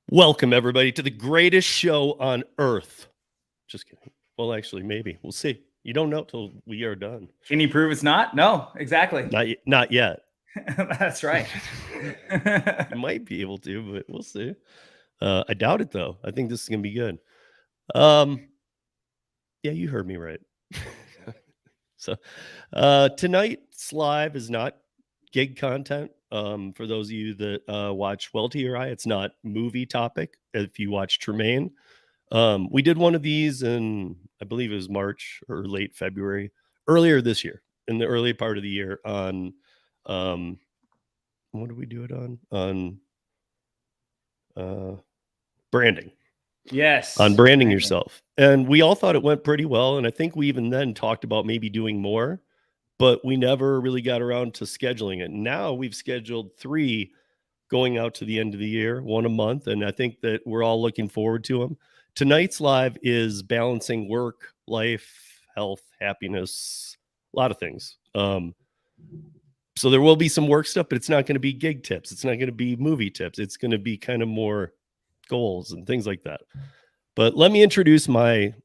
Welcome, everybody, to the greatest show on earth. Just kidding. Well, actually, maybe. We'll see. You don't know till we are done. Can you prove it's not? No, exactly. Not yet. That's right. You might be able to, but we'll see. I doubt it, though. I think this is going to be good. Yeah, you heard me right. So tonight's live is not gig content. For those of you that watch Welty or I, it's not movie topic. If you watch Tremaine, we did one of these in, I believe it was March or late February, earlier this year, in the early part of the year on, what did we do it on? Branding. Yes. On branding yourself. And we all thought it went pretty well. And I think we even then talked about maybe doing more, but we never really got around to scheduling it. Now we've scheduled 3 going out to the end of the year, 1 a month. And I think that we're all looking forward to them. Tonight's live is balancing work, life, health, happiness, a lot of things. So there will be some work stuff, but it's not going to be gig tips. It's not going to be movie tips. It's going to be kind of more goals and things like that. But let me introduce my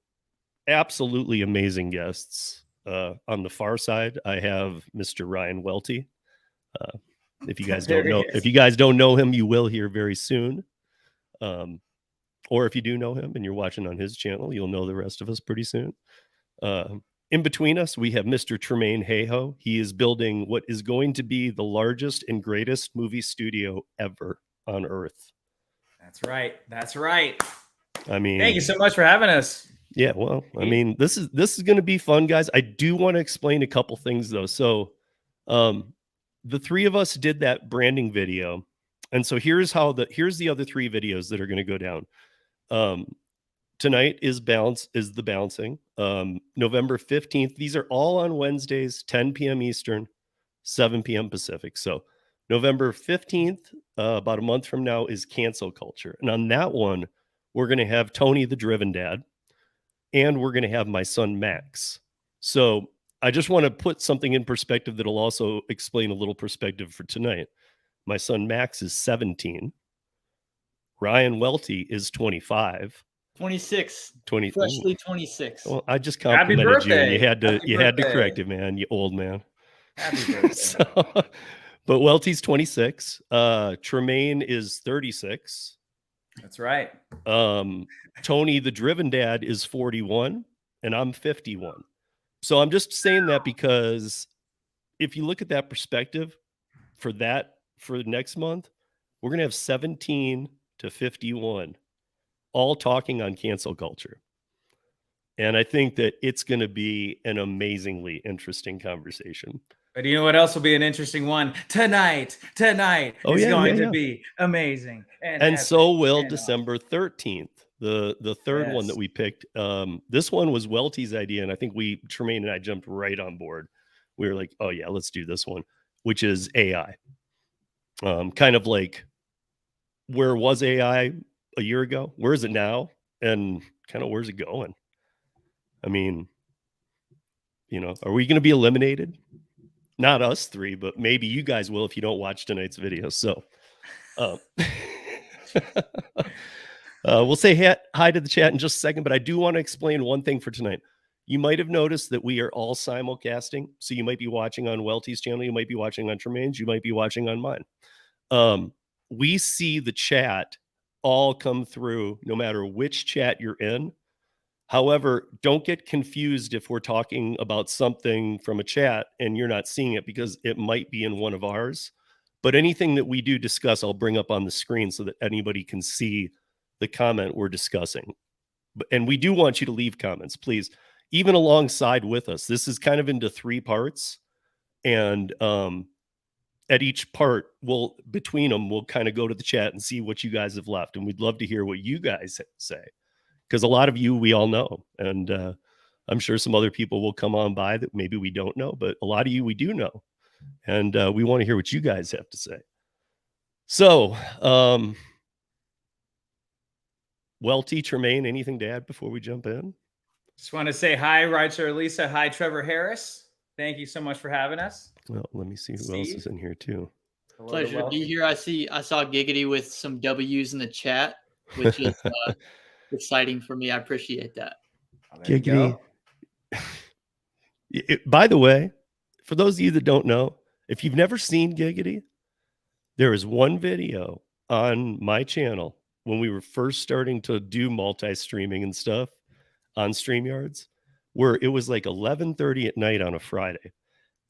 absolutely amazing guests. On the far side, I have Mr. Ryan Welty. If you guys don't know him, you will hear very soon. Or if you do know him and you're watching on his channel, you'll know the rest of us pretty soon. In between us, we have Mr. Tremaine Hayhoe. He is building what is going to be the largest and greatest movie studio ever on Earth. That's right. That's right. I mean, thank you so much for having us. Yeah, well, I mean, this is going to be fun, guys. I do want to explain a couple things though. So, the 3 of us did that branding video, and so here's the other 3 videos that are going to go down. Tonight is the bouncing. November 15th. These are all on Wednesdays, 10 p.m. Eastern, 7 p.m. Pacific. So November 15th, about a month from now, is cancel culture. And on that one, we're going to have Tony the Driven Dad, and we're going to have my son Max. So I just want to put something in perspective that'll also explain a little perspective for tonight. My son Max is 17. Ryan Welty is 25. 26. 20. Freshly 26. Well, I just complimented you. You had to correct it, man. You old man. Happy birthday. But Welty's 26. Tremaine is 36. That's right. Tony the Driven Dad is 41, and I'm 51. So I'm just saying that because if you look at that perspective for next month, we're going to have 17 to 51 all talking on cancel culture. And I think that it's going to be an amazingly interesting conversation. But you know what else will be an interesting one? Tonight is going to be amazing. And so will December 13th. The third one that we picked. This one was Welty's idea, and I think Tremaine and I jumped right on board. We were like, oh yeah, let's do this one, which is AI. Kind of like, where was AI a year ago? Where is it now? And kind of where's it going? I mean, are we going to be eliminated? Not us 3, but maybe you guys will if you don't watch tonight's video. So we'll say hi to the chat in just a second, but I do want to explain one thing for tonight. You might have noticed that we are all simulcasting. So you might be watching on Welty's channel. You might be watching on Tremaine's. You might be watching on mine. We see the chat all come through no matter which chat you're in. However, don't get confused if we're talking about something from a chat and you're not seeing it, because it might be in one of ours. But anything that we do discuss, I'll bring up on the screen so that anybody can see the comment we're discussing. And we do want you to leave comments, please, even alongside with us. This is kind of into 3 parts. And at each part, between them, we'll kind of go to the chat and see what you guys have left. And we'd love to hear what you guys say. Because a lot of you, we all know. And I'm sure some other people will come on by that maybe we don't know. But a lot of you, we do know. And we want to hear what you guys have to say. So, Welty, Tremaine, anything to add before we jump in? Just want to say hi, Roger, Lisa. Hi, Trevor Harris. Thank you so much for having us. Well, let me see who else is in here too. Pleasure to be here. I saw Giggity with some W's in the chat, which is exciting for me. I appreciate that. Giggity. By the way, for those of you that don't know, if you've never seen Giggity, there is one video on my channel when we were first starting to do multi-streaming and stuff on StreamYards, where it was like 11:30 at night on a Friday.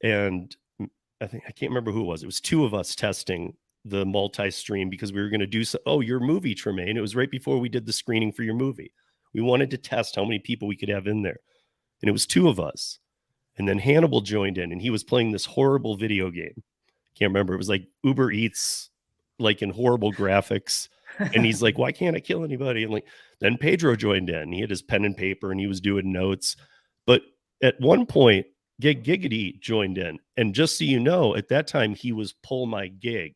And I can't remember who it was. It was two of us testing the multi-stream because we were going to do your movie, Tremaine. It was right before we did the screening for your movie. We wanted to test how many people we could have in there. And it was two of us. And then Hannibal joined in and he was playing this horrible video game. Can't remember. It was like Uber Eats, like in horrible graphics. And he's like, why can't I kill anybody? And then Pedro joined in. He had his pen and paper and he was doing notes. But at one point, Giggity joined in. And just so you know, at that time, he was Pull My Gig.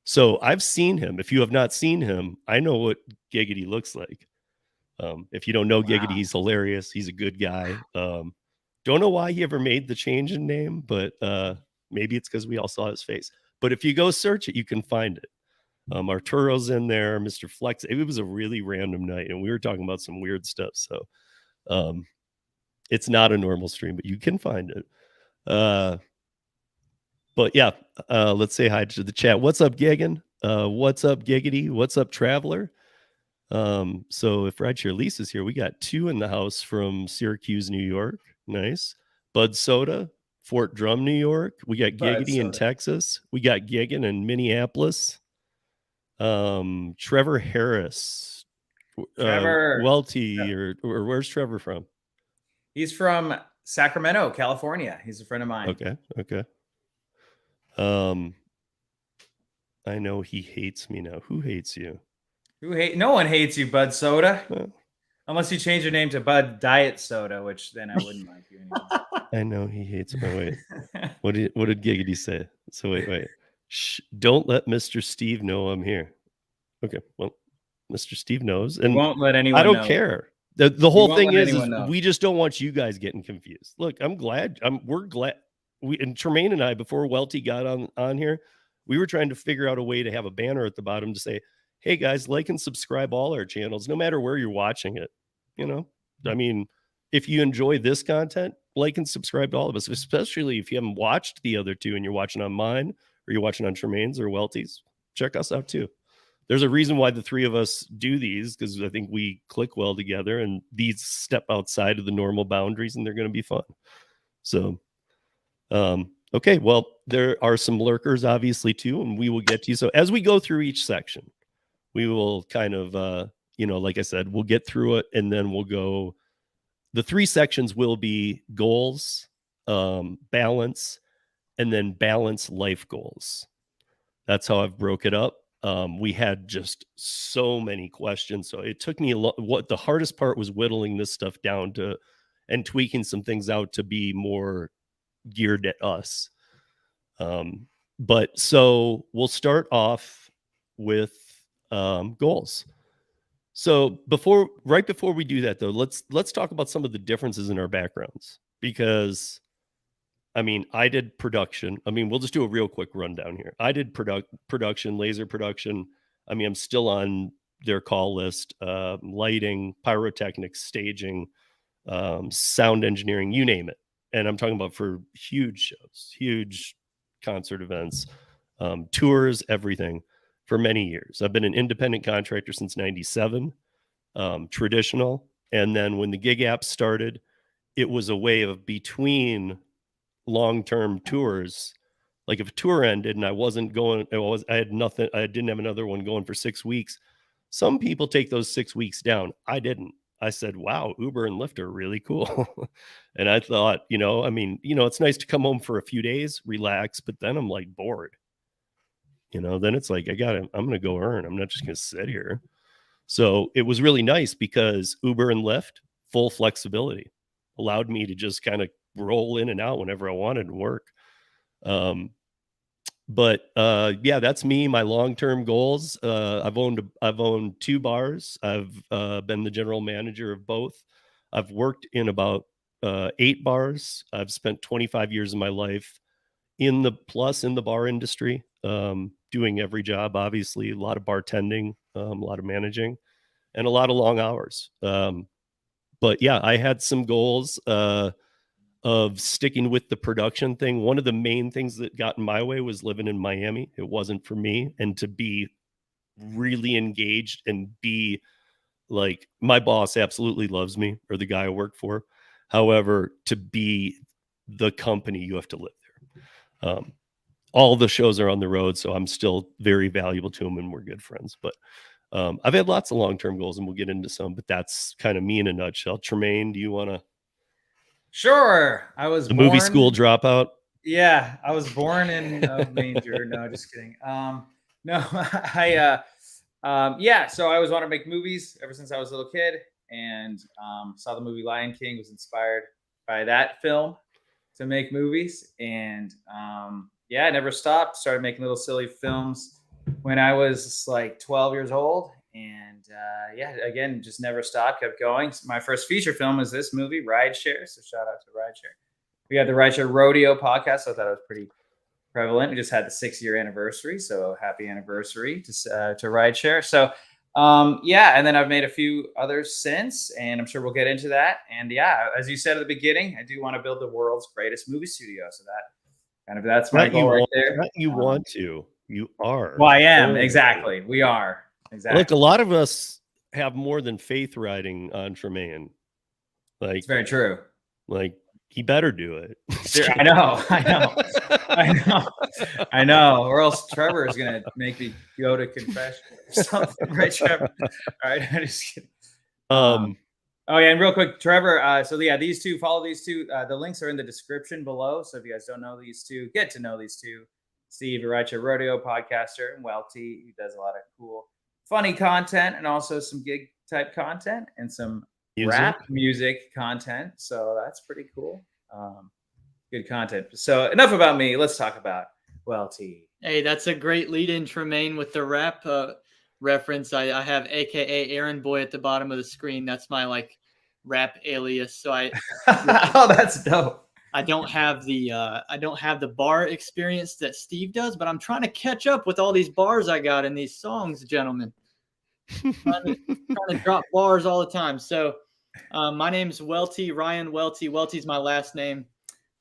So I've seen him. If you have not seen him, I know what Giggity looks like. If you don't know Giggity, he's hilarious. He's a good guy. Don't know why he ever made the change in name, but maybe it's because we all saw his face. But if you go search it, you can find it. Arturo's in there, Mr. Flex. It was a really random night, and we were talking about some weird stuff. So it's not a normal stream, but you can find it. But yeah, let's say hi to the chat. What's up, Giggin? What's up, Giggity? What's up, Traveler? So if Rideshare Lise is here, we got two in the house from Syracuse, New York. Nice. Bud Soda, Fort Drum, New York. We got Giggity in Texas. We got Giggin in Minneapolis. Trevor Harris. Welty, or where's Trevor from? He's from Sacramento, California. He's a friend of mine. Okay. I know he hates me now. Who hates you? No one hates you, Bud Soda. Unless you change your name to Bud Diet Soda, which then I wouldn't like you anymore. I know he hates me. Wait. What did Giggity say? So wait. Shh, don't let Mr. Steve know I'm here. Okay, well, Mr. Steve knows, and won't let anyone. I don't know. care. The whole thing is know. We just don't want you guys getting confused. Look, we're glad. And Tremaine and I, before Welty got on here, we were trying to figure out a way to have a banner at the bottom to say, hey guys, like and subscribe all our channels, no matter where you're watching it. I mean, if you enjoy this content, like and subscribe to all of us, especially if you haven't watched the other two and you're watching on mine or you're watching on Tremaine's or Welty's, check us out too. There's a reason why the three of us do these, because I think we click well together and these step outside of the normal boundaries and they're going to be fun. So, okay, well, there are some lurkers obviously too, and we will get to you. So as we go through each section, we will kind of, like I said, we'll get through it and then we'll go. The three sections will be goals, balance, and then balance life goals. That's how I've broke it up. We had just so many questions. So it took me what the hardest part was whittling this stuff down to and tweaking some things out to be more geared at us. But so we'll start off with goals. So right before we do that though, let's talk about some of the differences in our backgrounds, because I mean, I did production. I mean, we'll just do a real quick rundown here. I did production, laser production. I mean, I'm still on their call list, lighting, pyrotechnics, staging, sound engineering, you name it. And I'm talking about for huge shows, huge concert events, tours, everything for many years. I've been an independent contractor since 97, traditional. And then when the gig app started, it was a way of between long-term tours. Like if a tour ended and I wasn't going, I had nothing, I didn't have another one going for 6 weeks. Some people take those 6 weeks down. I didn't. I said, wow, Uber and Lyft are really cool. And I thought, it's nice to come home for a few days, relax, but then I'm like bored. Then it's like, I'm going to go earn. I'm not just going to sit here. So it was really nice because Uber and Lyft, full flexibility, allowed me to just kind of roll in and out whenever I wanted and work. But that's me, my long-term goals. I've owned 2 bars. I've been the general manager of both. I've worked in about 8 bars. I've spent 25 years of my life in the bar industry, doing every job, obviously, a lot of bartending, a lot of managing, and a lot of long hours. But yeah, I had some goals of sticking with the production thing. One of the main things that got in my way was living in Miami. It wasn't for me. And to be really engaged and be like, my boss absolutely loves me, or the guy I work for. However, to be the company, you have to live there. All the shows are on the road, so I'm still very valuable to him, and we're good friends. But I've had lots of long-term goals, and we'll get into some, but that's kind of me in a nutshell. Tremaine, do you want to? Sure. I was The born, movie school dropout. Yeah, I was born in a manger. No, just kidding. No, yeah. So I always wanted to make movies ever since I was a little kid, and saw the movie Lion King. Was inspired by that film to make movies, and yeah, I never stopped. Started making little silly films when I was like 12 years old, and yeah, again, just never stopped, kept going. My first feature film was this movie, Rideshare. So shout out to Rideshare. We had the Rideshare Rodeo podcast, so I thought it was pretty prevalent. We just had the 6-year anniversary, so happy anniversary to Rideshare. So yeah, and then I've made a few others since, and I'm sure we'll get into that. And yeah, as you said at the beginning, I do want to build the world's greatest movie studio. So that's my goal right there. You want to. You are. Well, I am. Exactly. We are. Exactly. Look, a lot of us have more than faith riding on Tremaine. Like, it's very true. Like, he better do it. I know. Or else Trevor is gonna make me go to confession or something, right, Trevor? All right, I'm just kidding. Oh yeah, and real quick, Trevor. So yeah, these two, follow these two. The links are in the description below. So if you guys don't know these two, get to know these two. Steve, a Rideshare Rodeo podcaster, and Welty, who does a lot of cool, funny content, and also some gig type content and some rap music content. So that's pretty cool. Good content. So enough about me. Let's talk about Welty. Hey, that's a great lead-in, Tremaine, with the rap reference. I have AKA Aaron Boy at the bottom of the screen. That's my like rap alias. So oh, that's dope. I don't have the bar experience that Steve does, but I'm trying to catch up with all these bars I got in these songs, gentlemen. trying to drop bars all the time. So my name's Welty, Ryan Welty. Welty's my last name.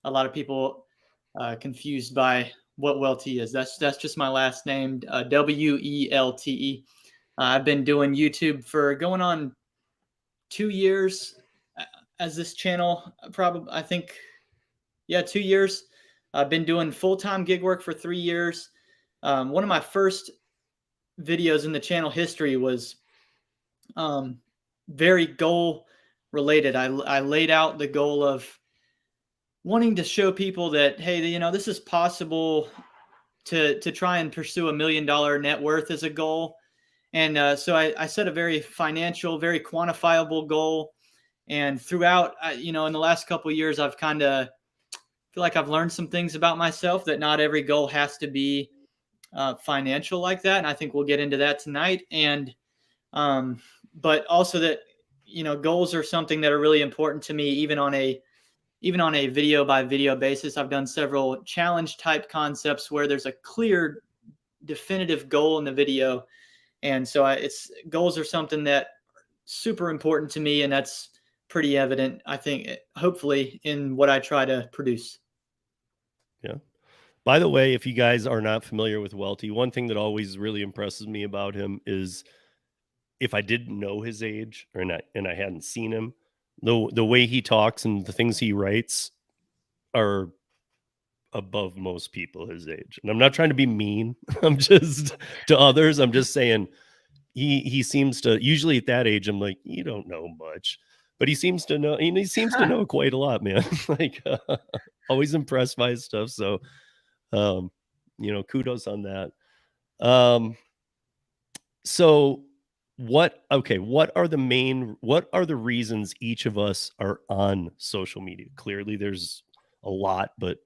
A lot of people confused by what Welty is. That's just my last name, W-E-L-T-E. I've been doing YouTube for going on 2 years as this channel. I think 2 years. I've been doing full-time gig work for 3 years. One of my first videos in the channel history was very goal related. I laid out the goal of wanting to show people that, hey, this is possible to try and pursue $1 million net worth as a goal. And so I set a very financial, very quantifiable goal. And throughout, in the last couple of years, I've kind of feel like I've learned some things about myself, that not every goal has to be financial like that. And I think we'll get into that tonight. And, but also that, goals are something that are really important to me, even on a video by video basis. I've done several challenge type concepts where there's a clear, definitive goal in the video. And so goals are something that super important to me. And that's pretty evident, I think, hopefully, in what I try to produce. Yeah. By the way, if you guys are not familiar with Welty, one thing that always really impresses me about him is, if I didn't know his age and I hadn't seen him, the way he talks and the things he writes are above most people his age. And I'm not trying to be mean. I'm just to others. I'm just saying he seems to, usually at that age, I'm like, you don't know much, but he seems to know, and he seems to know quite a lot, man. Like always impressed by his stuff. So, kudos on that. So what are the reasons each of us are on social media? Clearly there's a lot, but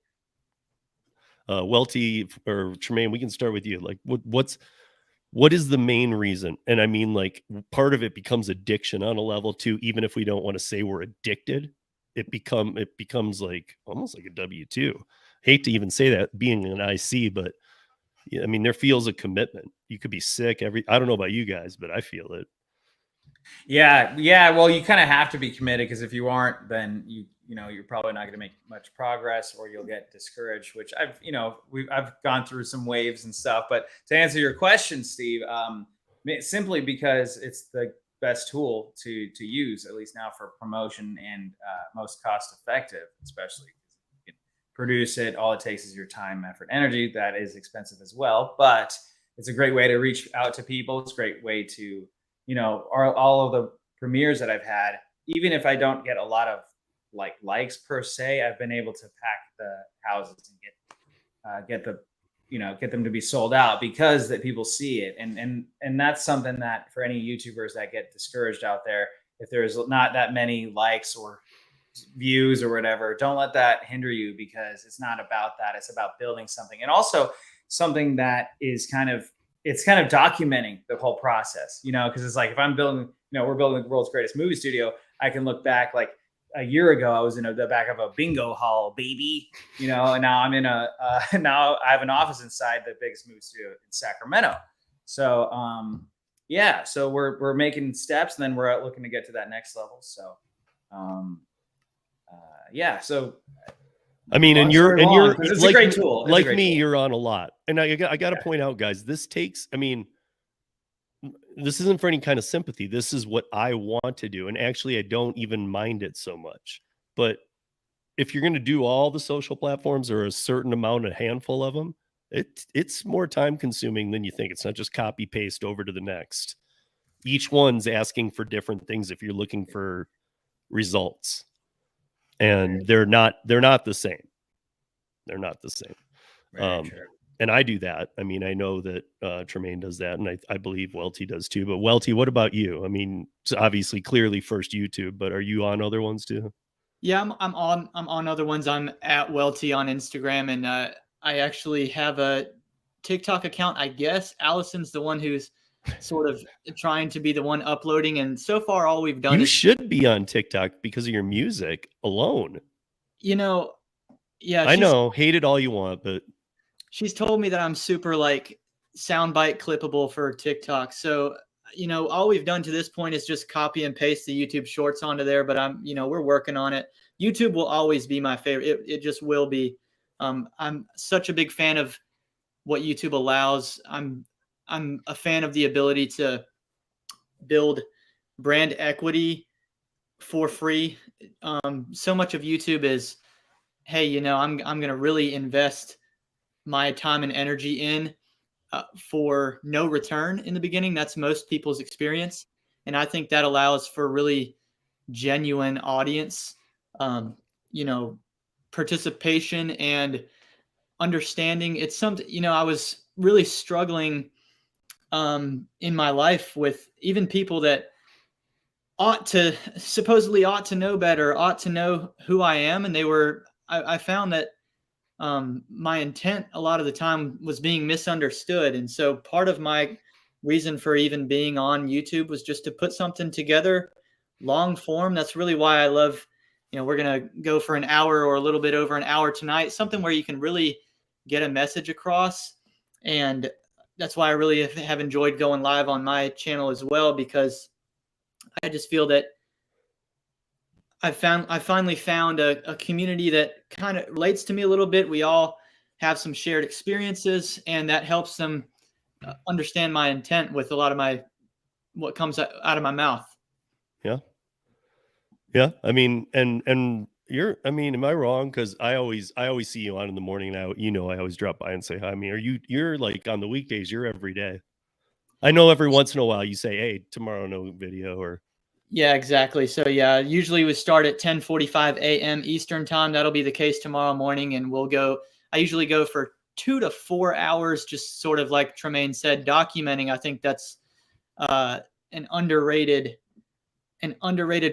Welty or Tremaine, we can start with you. Like what is the main reason? And I mean, like, part of it becomes addiction on a level too. Even if we don't want to say we're addicted, it becomes like almost like a W2. hate to even say that being an IC, but yeah, I mean, there feels a commitment. You could be sick I don't know about you guys, but I feel it. Yeah. Well, you kind of have to be committed, because if you aren't, then you're probably not going to make much progress, or you'll get discouraged. Which I've gone through some waves and stuff. But to answer your question, Steve, simply because it's the best tool to use, at least now, for promotion, and most cost effective, especially because you can produce it. All it takes is your time, effort, energy. That is expensive as well, but it's a great way to reach out to people. It's a great way to all of the premieres that I've had, even if I don't get a lot of likes per se, I've been able to pack the houses and get them to be sold out, because that people see it. And that's something that, for any YouTubers that get discouraged out there, if there's not that many likes or views or whatever, don't let that hinder you, because it's not about that. It's about building something, and also something that is kind of documenting the whole process, because it's like, if I'm building, we're building the world's greatest movie studio, I can look back, like a year ago, I was in the back of a bingo hall, baby, and now I'm in now I have an office inside the biggest movie studio in Sacramento. So, so we're making steps, and then we're looking to get to that next level. So, so. I mean, and it's like, a great tool. Like me, you're on a lot. And I got to point out, guys, this isn't for any kind of sympathy. This is what I want to do. And actually, I don't even mind it so much. But if you're going to do all the social platforms, or a certain amount, a handful of them, it's more time consuming than you think. It's not just copy paste over to the next. Each one's asking for different things if you're looking for results. And they're not the same. They're not the same. And I do that. I mean, I know that Tremaine does that, and I believe Welty does too. But Welty, what about you? I mean, it's obviously, clearly first YouTube, but are you on other ones too? Yeah, I'm on other ones. I'm at Welty on Instagram, and I actually have a TikTok account. I guess Allison's the one who's sort of trying to be the one uploading, and so far all we've done is should be on TikTok because of your music alone. Yeah, I know, hate it all you want, but she's told me that I'm super soundbite clippable for TikTok. So, all we've done to this point is just copy and paste the YouTube shorts onto there, but we're working on it. YouTube will always be my favorite. It just will be. I'm such a big fan of what YouTube allows. I'm a fan of the ability to build brand equity for free. So much of YouTube is, hey, I'm going to really invest my time and energy in for no return in the beginning. That's most people's experience. And I think that allows for really genuine audience, participation and understanding. It's something, I was really struggling in my life with even people that supposedly ought to know better, ought to know who I am. And I found that my intent a lot of the time was being misunderstood. And so part of my reason for even being on YouTube was just to put something together long form. That's really why I love, we're going to go for an hour or a little bit over an hour tonight, something where you can really get a message across. And that's why I really have enjoyed going live on my channel as well, because I just feel that I finally found a community that kind of relates to me a little bit. We all have some shared experiences, and that helps them understand my intent with a lot of what comes out of my mouth. Yeah. I mean, and am I wrong? Cause I always see you on in the morning now. I always drop by and say hi. I mean, you're like on the weekdays, you're every day. I know every once in a while you say, hey, tomorrow, no video, or. Yeah, exactly. So yeah, usually we start at 10:45 a.m. Eastern time. That'll be the case tomorrow morning. And I usually go for 2 to 4 hours, just sort of like Tremaine said, documenting. I think that's an underrated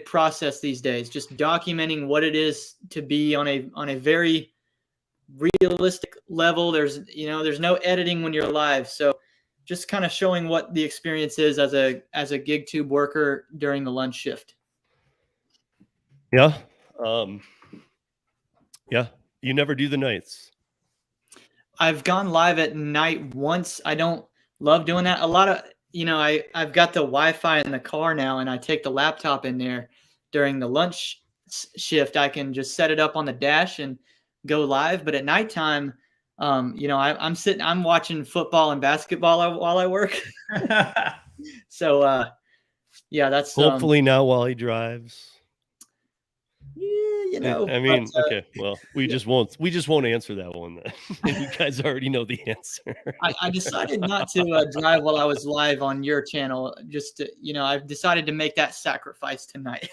process these days, just documenting what it is to be on a very realistic level. There's no editing when you're live. So just kind of showing what the experience is as a gig tube worker during the lunch shift. Yeah. Yeah. You never do the nights. I've gone live at night once. I don't love doing that. A lot of, I've got the Wi-Fi in the car now, and I take the laptop in there during the lunch shift. I can just set it up on the dash and go live. But at nighttime, I'm watching football and basketball while I work. So, yeah, that's Hopefully now while he drives. Yeah, I mean, okay. Well, we just won't answer that one then. You guys already know the answer. I decided not to drive while I was live on your channel. Just I've decided to make that sacrifice tonight.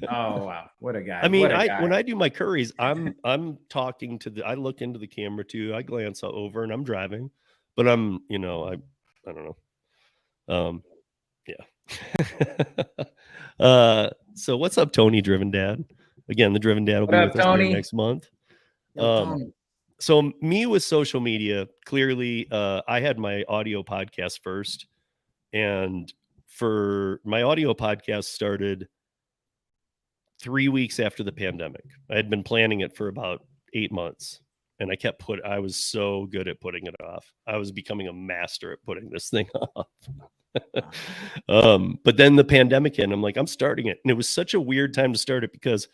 Oh wow, what a guy! I mean, What a guy. when I do my curries, I'm talking to I look into the camera too. I glance over and I'm driving, but I'm I don't know. Yeah. So what's up, Tony Driven Dad? Again, the Driven Dad will be with us here next month. So me with social media, clearly, I had my audio podcast first, and for my audio podcast started 3 weeks after the pandemic. I had been planning it for about 8 months, and I was so good at putting it off. I was becoming a master at putting this thing off. But then the pandemic hit, and I'm like, I'm starting it. And it was such a weird time to start it because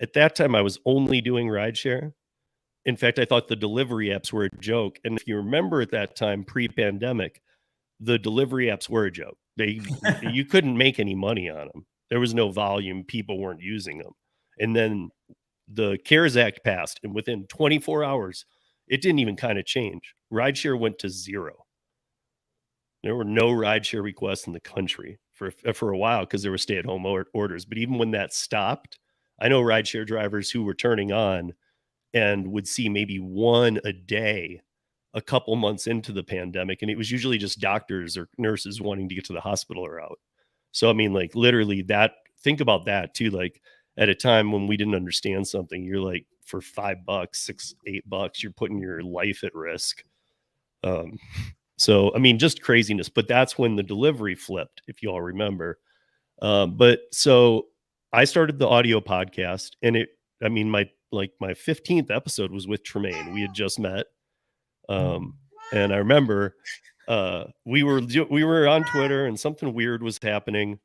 at that time I was only doing rideshare. In fact, I thought the delivery apps were a joke. And if you remember at that time, pre-pandemic, the delivery apps were a joke. You couldn't make any money on them. There was no volume. People weren't using them. And then the CARES Act passed, and within 24 hours, it didn't even kind of change. Rideshare went to zero. There were no rideshare requests in the country for a while because there were stay-at-home orders. But even when that stopped, I know rideshare drivers who were turning on and would see maybe one a day a couple months into the pandemic. And it was usually just doctors or nurses wanting to get to the hospital or out. So, I mean, like literally think about that too. Like at a time when we didn't understand something, you're like, for $5, $6, $8, you're putting your life at risk. So, I mean, just craziness, but that's when the delivery flipped, if you all remember. But so I started the audio podcast, and my 15th episode was with Tremaine. We had just met. And I remember we were on Twitter, and something weird was happening,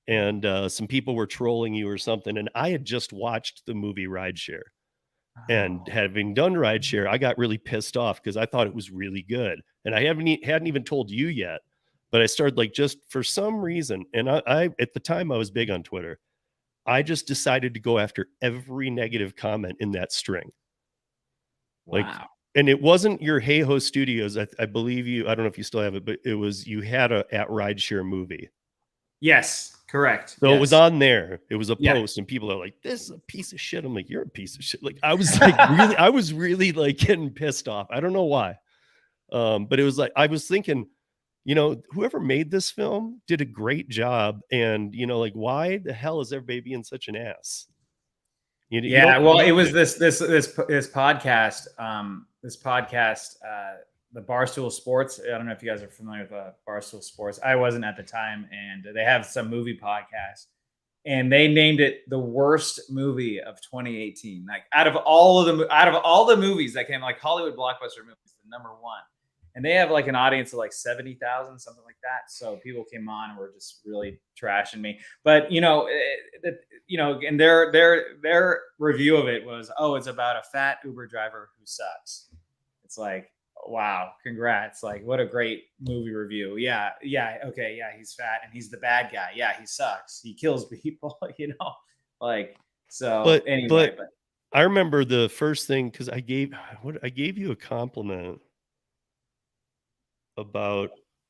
and some people were trolling you or something. And I had just watched the movie Rideshare. And having done Rideshare, I got really pissed off because I thought it was really good. And I hadn't even told you yet, but I started just for some reason. And I at the time I was big on Twitter. I just decided to go after every negative comment in that string. Wow. And it wasn't your Hey Ho Studios. I believe you, I don't know if you still have it, but it was, you had a at Rideshare movie. Yes, correct. So yes. It was on there. It was a Yeah. post, and people are like, "This is a piece of shit." I'm like, "You're a piece of shit." Like I was like, really, I was really like getting pissed off. I don't know why, but it was like I was thinking, whoever made this film did a great job, and like, why the hell is everybody being such an ass? Well, it was this podcast. This podcast, the Barstool Sports. I don't know if you guys are familiar with Barstool Sports. I wasn't at the time, and they have some movie podcast, and they named it the worst movie of 2018. Like out of all the movies that came, like Hollywood blockbuster movies, the number one. And they have like an audience of like 70,000, something like that. So people came on and were just really trashing me. But and their review of it was, it's about a fat Uber driver who sucks. It's like, wow, congrats! Like, what a great movie review. Yeah, okay, yeah, he's fat and he's the bad guy. Yeah, he sucks. He kills people. So. Anyway, but I remember the first thing because I gave you a compliment about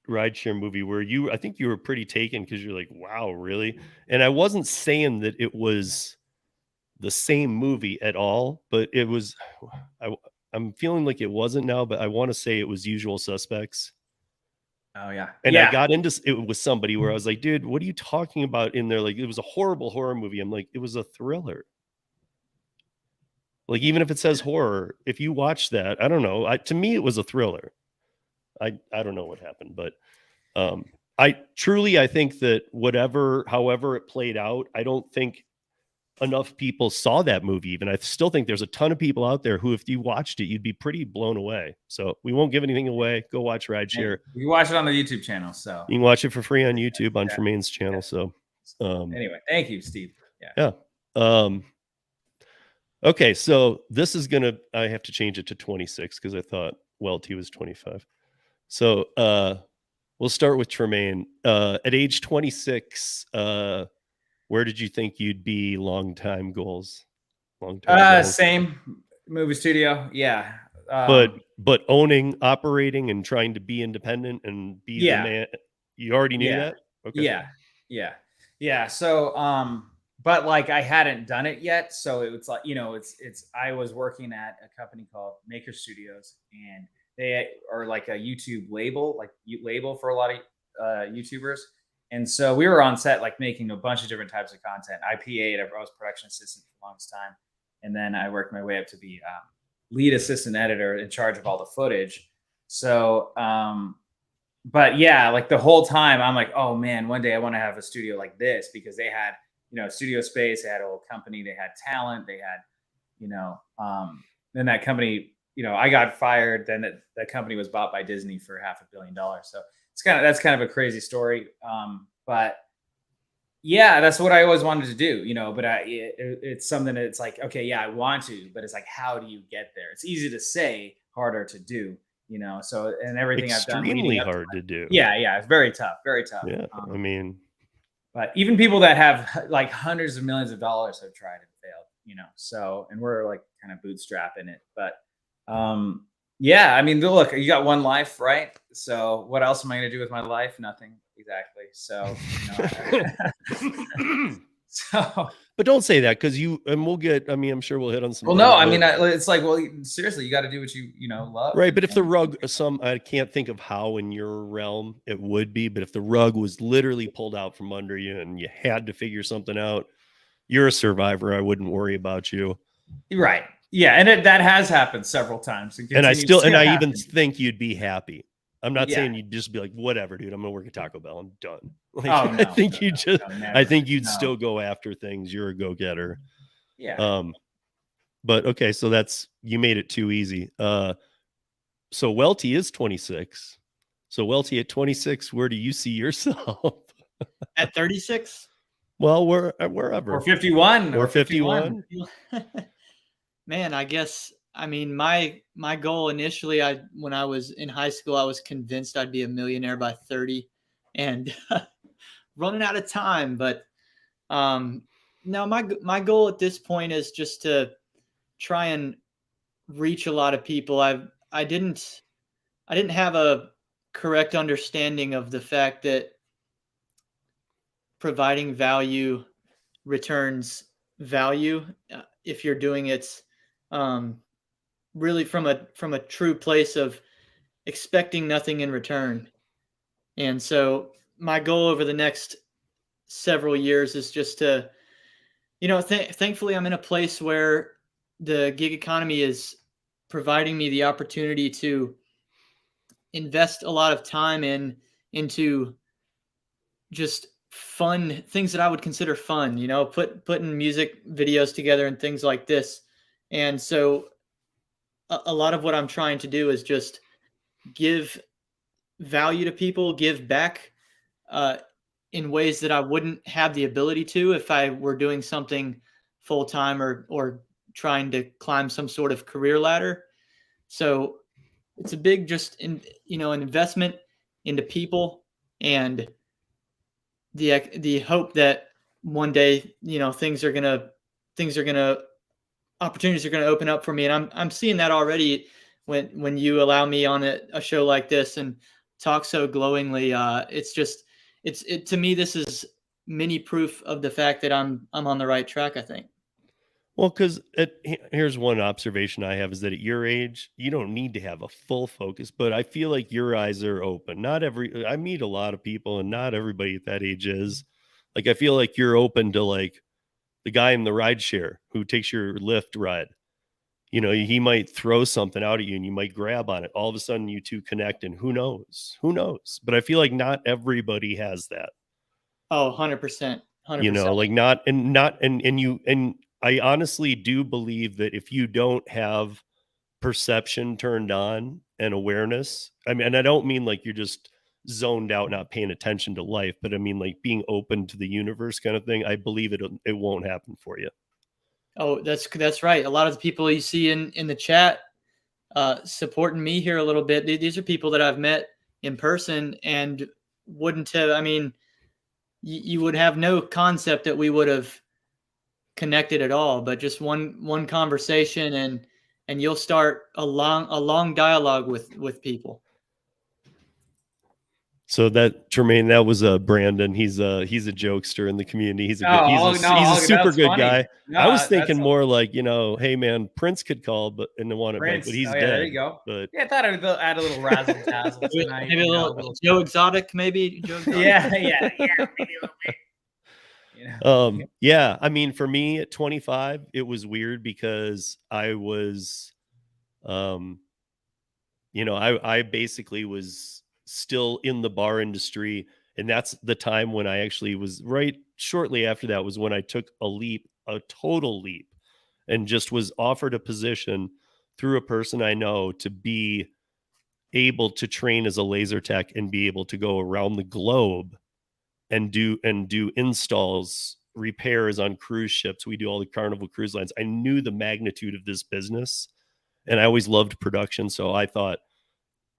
Rideshare movie where I think you were pretty taken because you're like, wow, really? And I wasn't saying that it was the same movie at all, but it was, I'm feeling like it wasn't now, but I want to say it was Usual Suspects. Oh yeah. And I got into it with somebody where I was like, dude, what are you talking about in there? Like, it was a horrible horror movie. I'm like, it was a thriller. Like, even if it says horror, if you watch that, I don't know. To me, it was a thriller. I don't know what happened, but I think that however it played out, I don't think enough people saw that movie. Even I still think there's a ton of people out there who, if you watched it, you'd be pretty blown away. So we won't give anything away. Go watch Rideshare. You can watch it on the YouTube channel. So You can watch it for free on YouTube on Yeah. Tremaine's channel. So anyway, thank you, Steve. yeah. Okay, so this is I have to change it to 26 because I thought Welty was 25. So we'll start with Tremaine. At age 26, where did you think you'd be? Long time goals. Same movie studio. Yeah. But owning, operating, and trying to be independent and be the man. You already knew that? Okay. Yeah. So but like I hadn't done it yet. So it was like, I was working at a company called Maker Studios, and they are like a YouTube label, for a lot of YouTubers. And so we were on set, like making a bunch of different types of content. I was production assistant for the longest time. And then I worked my way up to be lead assistant editor in charge of all the footage. So, but yeah, like the whole time I'm like, oh man, one day I want to have a studio like this, because they had, studio space, they had a little company, they had talent, they had, then that company, I got fired. Then that company was bought by Disney for $500 million. So that's kind of a crazy story. But yeah, that's what I always wanted to do, but it's something that it's like, okay, yeah, I want to, but it's like, how do you get there? It's easy to say, harder to do, so, and everything I've done. Extremely hard to do. Yeah. It's very tough. Yeah. But even people that have like hundreds of millions of dollars have tried and failed, so, and we're like kind of bootstrapping it, but, yeah, look, you got one life, right? So what else am I going to do with my life? Nothing. Exactly. So, but don't say that, because we'll get, I'm sure we'll hit on some. Well, no, it's like, well, seriously, you got to do what you love. Right. But if the rug, I can't think of how in your realm it would be, but if the rug was literally pulled out from under you and you had to figure something out, you're a survivor. I wouldn't worry about you. Right. Yeah. And that has happened several times. And I even think you'd be happy. I'm not saying you'd just be like, whatever, dude, I'm going to work at Taco Bell. I'm done. I think you'd still go after things. You're a go-getter. Yeah. But okay. So you made it too easy. So Welty is 26. So Welty at 26, where do you see yourself? At 36? Well, wherever. Or 51. Or 51. Man, I guess, my goal initially, when I was in high school, I was convinced I'd be a millionaire by 30, and running out of time. But now my goal at this point is just to try and reach a lot of people. I didn't have a correct understanding of the fact that providing value returns value if you're doing it really from a true place of expecting nothing in return. And so my goal over the next several years is just to, thankfully I'm in a place where the gig economy is providing me the opportunity to invest a lot of time into just fun things that I would consider fun, putting music videos together and things like this. And so a lot of what I'm trying to do is just give value to people, give back in ways that I wouldn't have the ability to if I were doing something full time or trying to climb some sort of career ladder. So it's a big an investment into people, and the hope that one day opportunities are gonna open up for me, and I'm seeing that already when you allow me on a show like this and talk so glowingly. To me, this is mini proof of the fact that I'm on the right track, I think. Well, because here's one observation I have is that at your age, you don't need to have a full focus, but I feel like your eyes are open. I meet a lot of people, and not everybody at that age is. Like, I feel like you're open to, like, the guy in the rideshare who takes your Lyft ride. He might throw something out at you and you might grab on it. All of a sudden you two connect, and who knows? But I feel like not everybody has that. Oh, 100%. 100%. like and I honestly do believe that if you don't have perception turned on and awareness, I mean, and I don't mean like you're just zoned out, not paying attention to life, but I mean like being open to the universe kind of thing. I believe it won't happen for you. Oh, that's right. A lot of the people you see in the chat supporting me here a little bit. These are people that I've met in person and wouldn't have. I mean, you would have no concept that we would have connected at all. But just one conversation, and you'll start a long dialogue with people. So that Tremaine, that was Brandon. He's a jokester in the community. He's a good, he's a super that's good funny. guy. No, I was that's thinking all- more like, hey man, Prince could call, but want it back, Prince. but he's Oh, yeah, dead. there you go. But Yeah, I thought I'd add a little razzle dazzle tonight. Maybe a little Joe Exotic, maybe. Joe Exotic. Yeah, maybe a little bit. Yeah, I mean, for me at 25, it was weird because I was, I basically was still in the bar industry, and that's the time when I actually was right shortly after that was when I took a total leap, and just was offered a position through a person I know to be able to train as a laser tech and be able to go around the globe and do installs, repairs on cruise ships. We do all the Carnival Cruise Lines. I knew the magnitude of this business, and I always loved production, so I thought,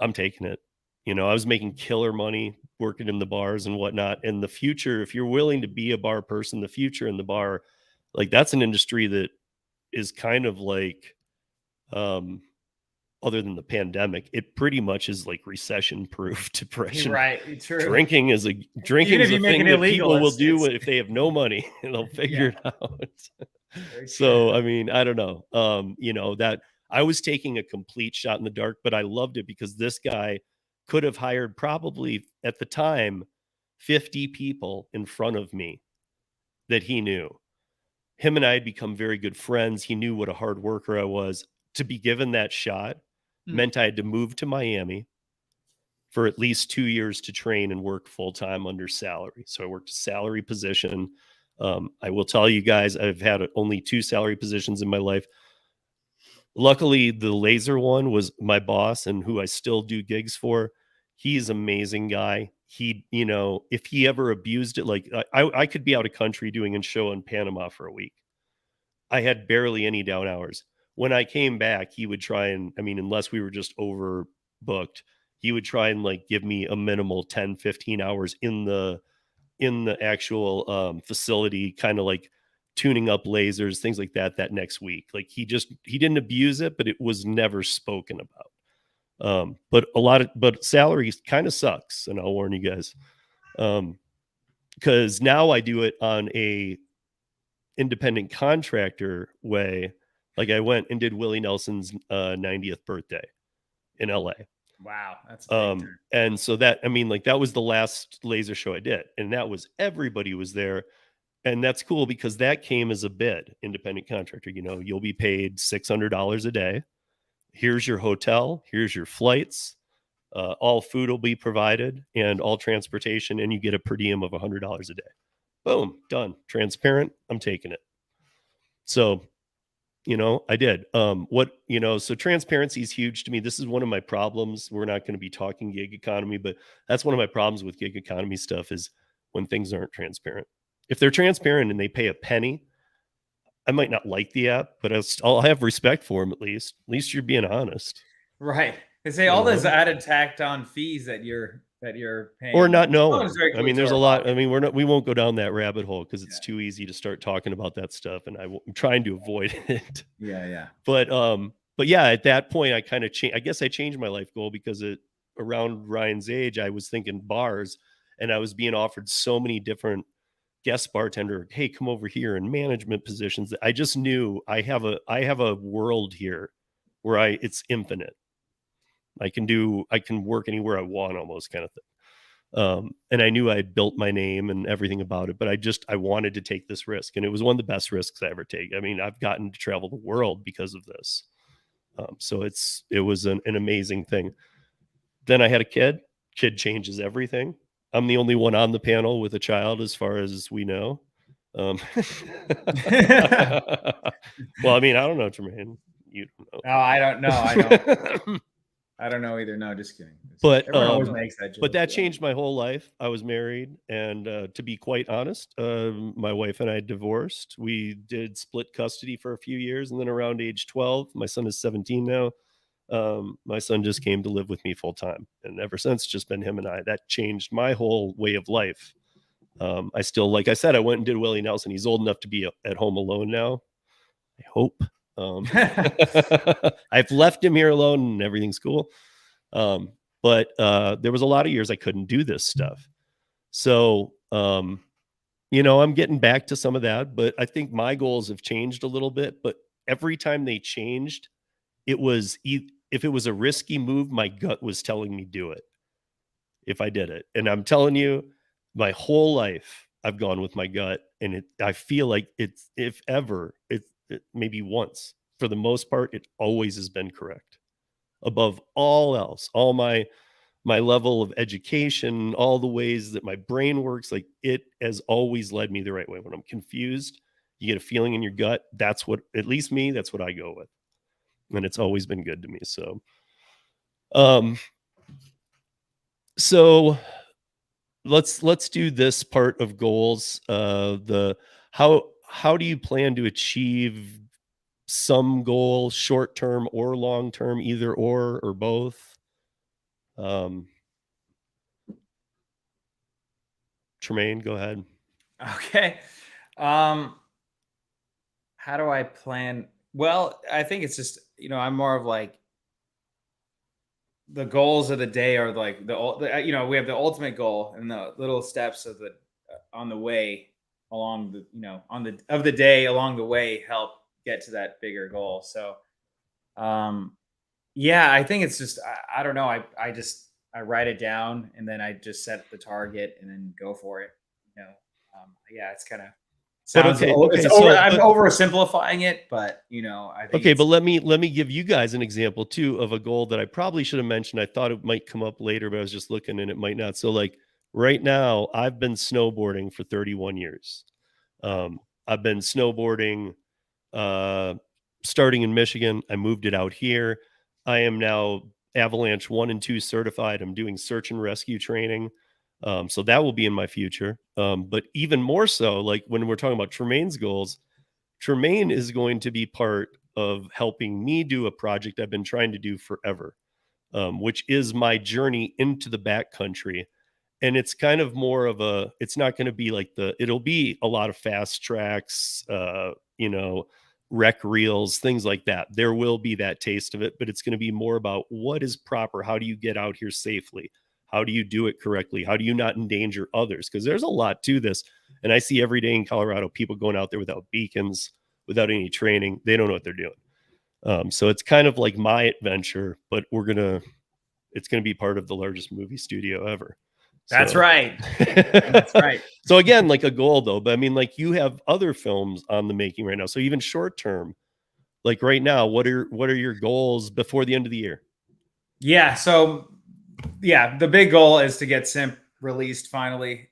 I'm taking it. I was making killer money working in the bars and whatnot. And the future, if you're willing to be a bar person, the future in the bar, like that's an industry that is kind of like, other than the pandemic, it pretty much is like recession proof, depression. Right. True. Drinking is a Even if you make thing it that illegal, people will it's- do it's- if they have no money and they'll figure it out. Very So, true. I mean, I don't know. That I was taking a complete shot in the dark, but I loved it because this guy could have hired probably at the time 50 people in front of me that he knew. Him and I had become very good friends. He knew what a hard worker I was. To be given that shot meant I had to move to Miami for at least 2 years to train and work full time under salary. So I worked a salary position. I will tell you guys, I've had only 2 salary positions in my life. Luckily, the laser one was my boss and who I still do gigs for. He's an amazing guy. He, if he ever abused it, like I could be out of country doing a show in Panama for a week. I had barely any down hours. When I came back, he would try and, unless we were just overbooked, he would try and like give me a minimal 10, 15 hours in the actual facility, kind of like tuning up lasers, things like that next week. Like he didn't abuse it, but it was never spoken about. But salary kind of sucks, and I'll warn you guys. Because now I do it on a independent contractor way. Like I went and did Willie Nelson's 90th birthday in LA. Wow, that's a big turn. And so that was the last laser show I did, and that was everybody was there. And that's cool because that came as a bid, independent contractor. You'll be paid $600 a day. Here's your hotel. Here's your flights. All food will be provided and all transportation. And you get a per diem of $100 a day. Boom, done. Transparent. I'm taking it. So, I did. So transparency is huge to me. This is one of my problems. We're not going to be talking gig economy, but that's one of my problems with gig economy stuff is when things aren't transparent. If they're transparent and they pay a penny, I might not like the app, but I'll have respect for them at least. At least you're being honest. Right. They say all those added tacked on fees that you're paying. Or not knowing. There's a lot. We won't go down that rabbit hole because it's too easy to start talking about that stuff. And I'm trying to avoid it. Yeah. But yeah, at that point I kind of changed. I guess I changed my life goal because around Ryan's age, I was thinking bars and I was being offered so many different guest bartender, hey, come over here, in management positions. I just knew I have a world here where it's infinite. I can work anywhere I want, almost, kind of thing. And I knew I had built my name and everything about it, but I wanted to take this risk, and it was one of the best risks I ever take. I've gotten to travel the world because of this. So it was an amazing thing. Then I had a kid. Kid changes everything. I'm the only one on the panel with a child, as far as we know. Well, I mean, I don't know, Tremaine. You don't No, I don't know. know. I don't know either. No, just kidding. But, everyone always makes that joke. But that yeah. changed my whole life. I was married, and to be quite honest, my wife and I divorced. We did split custody for a few years, and then around age 12, my son is 17 now. My son just came to live with me full time, and ever since, just been him and I. That changed my whole way of life. I still, like I said, I went and did Willie Nelson. He's old enough to be at home alone now, I hope. I've left him here alone, and everything's cool. But there was a lot of years I couldn't do this stuff. So, you know, I'm getting back to some of that, but I think my goals have changed a little bit. But every time they changed, it was, if it was a risky move, my gut was telling me do it if I did it. And I'm telling you, my whole life, I've gone with my gut. And I feel like it's, if ever, it maybe once, for the most part, it always has been correct. Above all else, all my level of education, all the ways that my brain works, like, it has always led me the right way. When I'm confused, you get a feeling in your gut. That's what, at least me, that's what I go with. And it's always been good to me. So let's do this part of goals. How do you plan to achieve some goal, short term or long term, either or both? Tremaine, go ahead. Okay. How do I plan? Well, I think it's just, you know, I'm more of like, the goals of the day are like you know, we have the ultimate goal and the little steps of the on the way along the, you know, of the day along the way help get to that bigger goal. So, yeah, I think it's just, I don't know. I write it down and then I just set the target and then go for it. You know, yeah, it's kind of sounds. okay, I'm oversimplifying it, but you know, I think. Okay, but let me give you guys an example too of a goal that I probably should have mentioned. I thought it might come up later, but I was just looking and it might not. So, like, right now, I've been snowboarding for 31 years. I've been snowboarding starting in Michigan. I moved it out here. I am now Avalanche 1 and 2 certified. I'm doing search and rescue training. So that will be in my future. But even more so, like when we're talking about Tremaine's goals, Tremaine is going to be part of helping me do a project I've been trying to do forever, which is my journey into the backcountry. And it's kind of more of a, it's not going to be like it'll be a lot of fast tracks, you know, rec reels, things like that. There will be that taste of it, but it's going to be more about what is proper. How do you get out here safely? How do you do it correctly? How do you not endanger others? Because there's a lot to this. And I see every day in Colorado, people going out there without beacons, without any training. They don't know what they're doing. So it's kind of like my adventure, but it's going to be part of the largest movie studio ever. That's right. That's right. So again, like a goal though, but I mean, like, you have other films on the making right now. So even short term, like right now, what are your goals before the end of the year? Yeah. So yeah, the big goal is to get Simp released finally.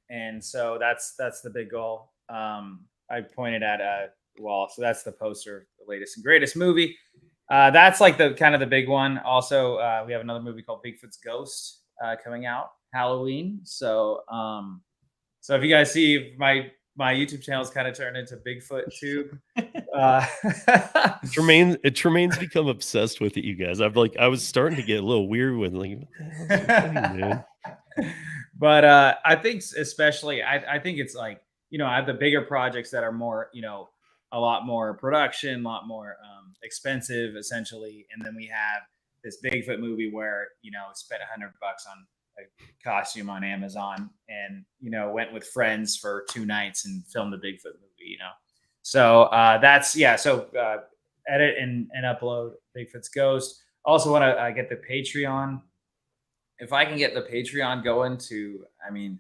And so that's the big goal. I pointed at wall. So that's the poster, the latest and greatest movie. That's like the kind of the big one. Also, we have another movie called Bigfoot's Ghost coming out Halloween. So so if you guys see my YouTube channel is kind of turned into Bigfoot Tube. Tremaine's become obsessed with it, you guys. I was starting to get a little weird with, like, what the hell is funny, man? But I think especially I think it's like, you know, I have the bigger projects that are more, you know, a lot more production, a lot more expensive essentially, and then we have this Bigfoot movie where, you know, spent $100 on a costume on Amazon and, you know, went with friends for 2 nights and filmed the Bigfoot movie, you know. So that's, yeah. So edit and upload Bigfoot's Ghost. Also want to get the Patreon. If I can get the Patreon going to, I mean,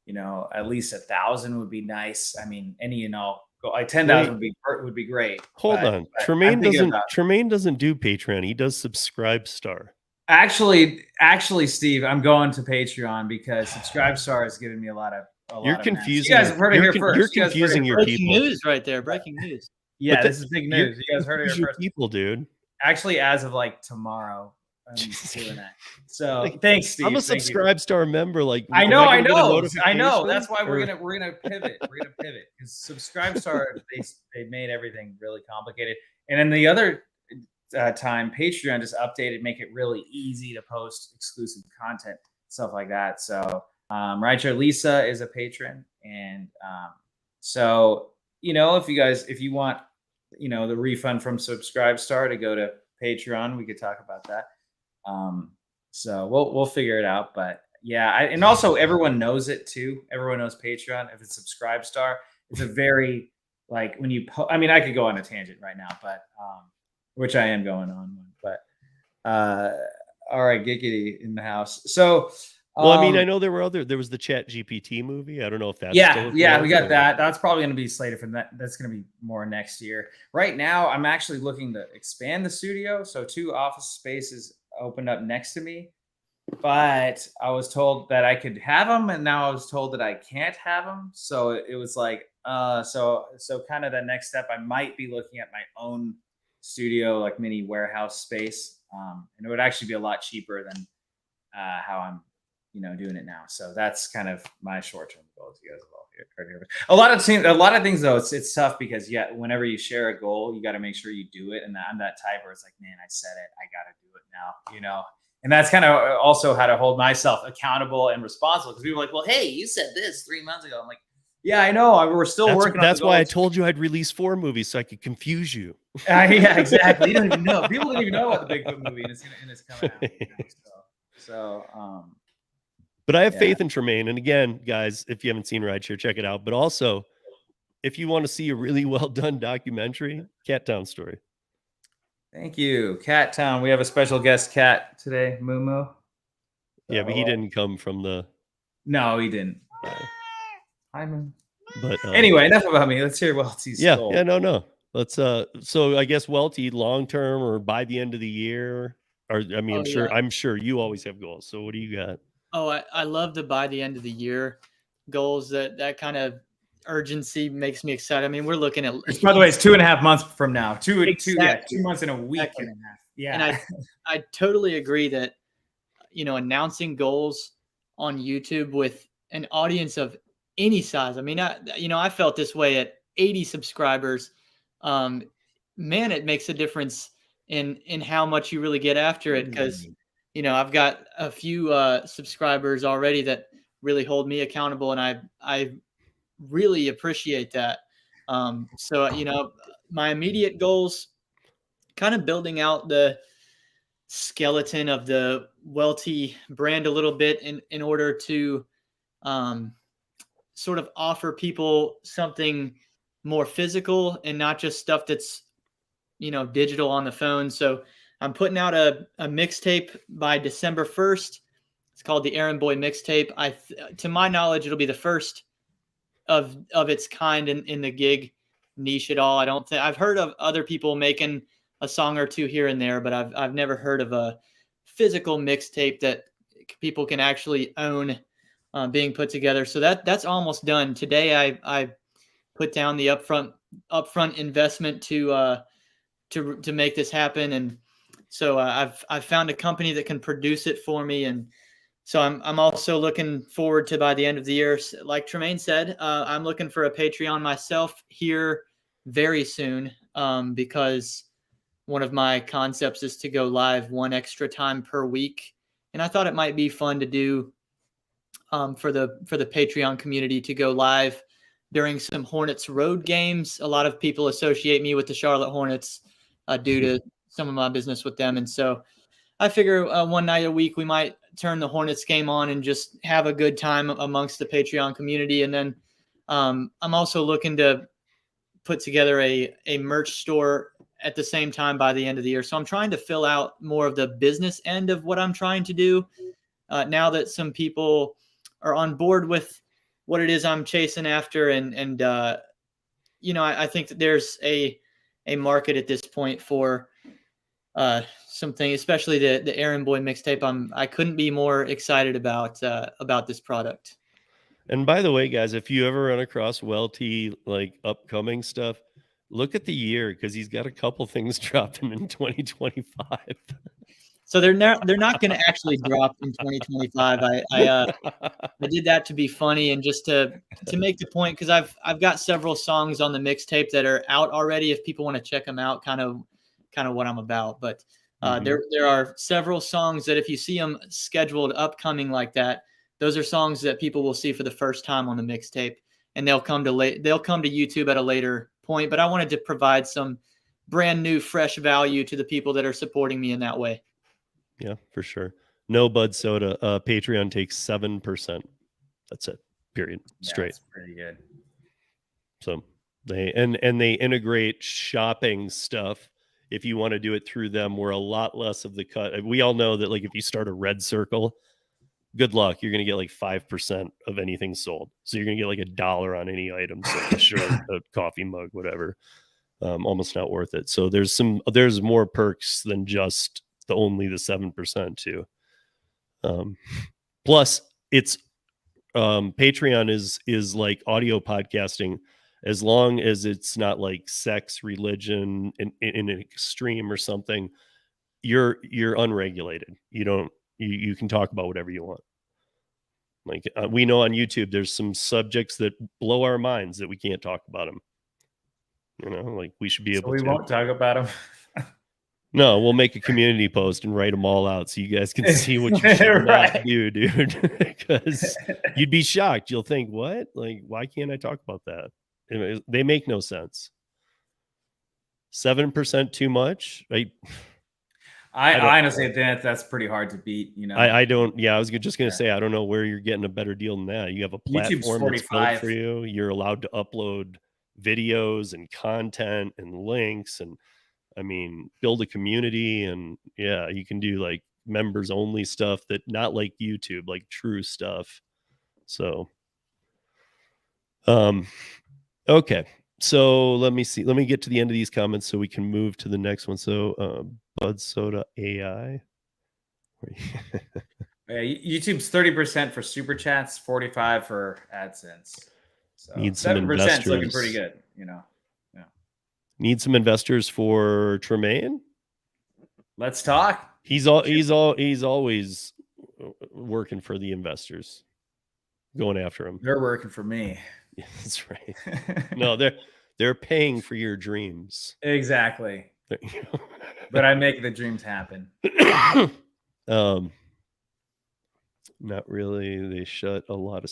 you know, at least 1,000 would be nice. I mean, any, you know, like 10,000 would be great. Hold on. Tremaine doesn't do Patreon. He does Subscribestar. Actually, Steve, I'm going to Patreon because Subscribestar has given me a lot of lot You're of masks. confusing. You guys have heard it here first. You're You guys heard it confusing here your first. Breaking people. news right there. Breaking news. Yeah, But this is big You're news. You guys heard it here confusing first. people, dude. Actually, as of like tomorrow, I'm doing that. So Like, thanks, Steve. I'm a Thank you. Subscribe Star member. Like, I am know. gonna get a I know. notification, That's why we're or- gonna pivot. We're gonna pivot because Subscribe Star they made everything really complicated, and then the other time Patreon just updated, make it really easy to post exclusive content, stuff like that. So Rideshare Lisa is a patron, and so if you want the refund from Subscribe Star to go to Patreon, we could talk about that. So we'll figure it out. But yeah, and also everyone knows it too. Everyone knows Patreon. If it's Subscribe Star, it's a very like when you. I mean, I could go on a tangent right now, but which I am going on. But all right, Giggity in the house. So. Well, I mean, I know there was the Chat GPT movie. I don't know if that's still we afloat got or- that. That's probably going to be slated for that. That's going to be more next year. Right now, I'm actually looking to expand the studio. So 2 office spaces opened up next to me, but I was told that I could have them, and now I was told that I can't have them. So it was like, so kind of the next step, I might be looking at my own studio, like mini warehouse space, and it would actually be a lot cheaper than how I'm doing it now. So that's kind of my short-term goals. You guys have all heard here. A lot of things though, it's tough because whenever you share a goal, you got to make sure you do it. And I'm that type where it's like, man, I said it, I got to do it now, and that's kind of also how to hold myself accountable and responsible. Because people are like, well, hey, you said this 3 months ago. I'm like, yeah, I know. We're still working on That's the why I goals. told you I'd release 4 movies so I could confuse you. Yeah, exactly. You don't even know. People don't even know about the Bigfoot movie, and it's coming out. But I have Yeah. faith in Tremaine. And again, guys, if you haven't seen Rideshare, check it out. But also, if you want to see a really well done documentary, Cat Town Story. Thank you, Cat Town. We have a special guest cat today, Mumu. Yeah, but he didn't come from the. No, he didn't. Uh, Hi, Mumu. but Anyway, enough about me. Let's hear Welty's yeah, goal. no. Let's so I guess Welty long term or by the end of the year, or I mean, Oh, I'm sure you always have goals. So what do you got? Oh, I love the by the end of the year goals. That kind of urgency makes me excited. I mean, we're looking at. By the way, it's 2.5 months from now. Two Exactly. 2 months and a week Exactly. and a half. Yeah. And I totally agree that announcing goals on YouTube with an audience of any size. I mean, I felt this way at 80 subscribers. Man, it makes a difference in how much you really get after it because. I've got a few subscribers already that really hold me accountable, and I really appreciate that. So my immediate goals, kind of building out the skeleton of the Welty brand a little bit in order to sort of offer people something more physical and not just stuff that's digital on the phone. So I'm putting out a mixtape by December 1st. It's called the Errand Boy Mixtape. To my knowledge, it'll be the first of its kind in the gig niche at all. I've heard of other people making a song or two here and there, but I've never heard of a physical mixtape that people can actually own being put together. So that's almost done. Today I put down the upfront investment to make this happen, and so I've found a company that can produce it for me, and so I'm also looking forward to by the end of the year, like Tremaine said, I'm looking for a Patreon myself here very soon, because one of my concepts is to go live 1 extra time per week, and I thought it might be fun to do for the Patreon community to go live during some Hornets road games. A lot of people associate me with the Charlotte Hornets due to some of my business with them. And so I figure one night a week, we might turn the Hornets game on and just have a good time amongst the Patreon community. And then I'm also looking to put together a merch store at the same time by the end of the year. So I'm trying to fill out more of the business end of what I'm trying to do now that some people are on board with what it is I'm chasing after. And I think that there's a market at this point for something, especially the Errand Boy mixtape. I couldn't be more excited about this product. And by the way, guys, if you ever run across Welty like upcoming stuff, look at the year because he's got a couple things dropping in 2025. So they're not going to actually drop in 2025. I did that to be funny and just to make the point, because I've got several songs on the mixtape that are out already. If people want to check them out, kind of what I'm about. But there are several songs that if you see them scheduled upcoming like that, those are songs that people will see for the first time on the mixtape, and they'll come to YouTube at a later point. But I wanted to provide some brand new, fresh value to the people that are supporting me in that way. Yeah, for sure. No Bud Soda. Patreon takes 7%. That's it. Period. Straight. That's pretty good. So they they integrate shopping stuff. If you want to do it through them, we're a lot less of the cut. We all know that, like, if you start a red circle, good luck. You're going to get like 5% of anything sold. So you're going to get like $1 on any item. So a shirt, a coffee mug, whatever. Almost not worth it. So there's more perks than just only the 7% too. Plus it's Patreon is like audio podcasting, as long as it's not like sex, religion in an extreme or something. You're unregulated. You can talk about whatever you want. Like we know on YouTube there's some subjects that blow our minds that we can't talk about them. Like we should be able to. We won't talk about them. No, we'll make a community post and write them all out so you guys can see what you should not do, dude. Because you'd be shocked. You'll think, what? Like, why can't I talk about that? They make no sense. 7% too much? I honestly think that's pretty hard to beat. I don't. Yeah, I was just going to say, I don't know where you're getting a better deal than that. You have a platform that's built for you. You're allowed to upload videos and content and links and build a community, and yeah, you can do like members only stuff that not like YouTube, like true stuff. So, okay. So let me see. Let me get to the end of these comments so we can move to the next one. So, Bud Soda AI. YouTube's 30% for super chats, 45 for AdSense. So Need some 7% is looking pretty good, Need some investors for Tremaine. Let's talk. He's always working for the investors, going after them. They're working for me. Yeah, that's right. No, they're paying for your dreams. Exactly. But I make the dreams happen. Not really. They shut a lot of.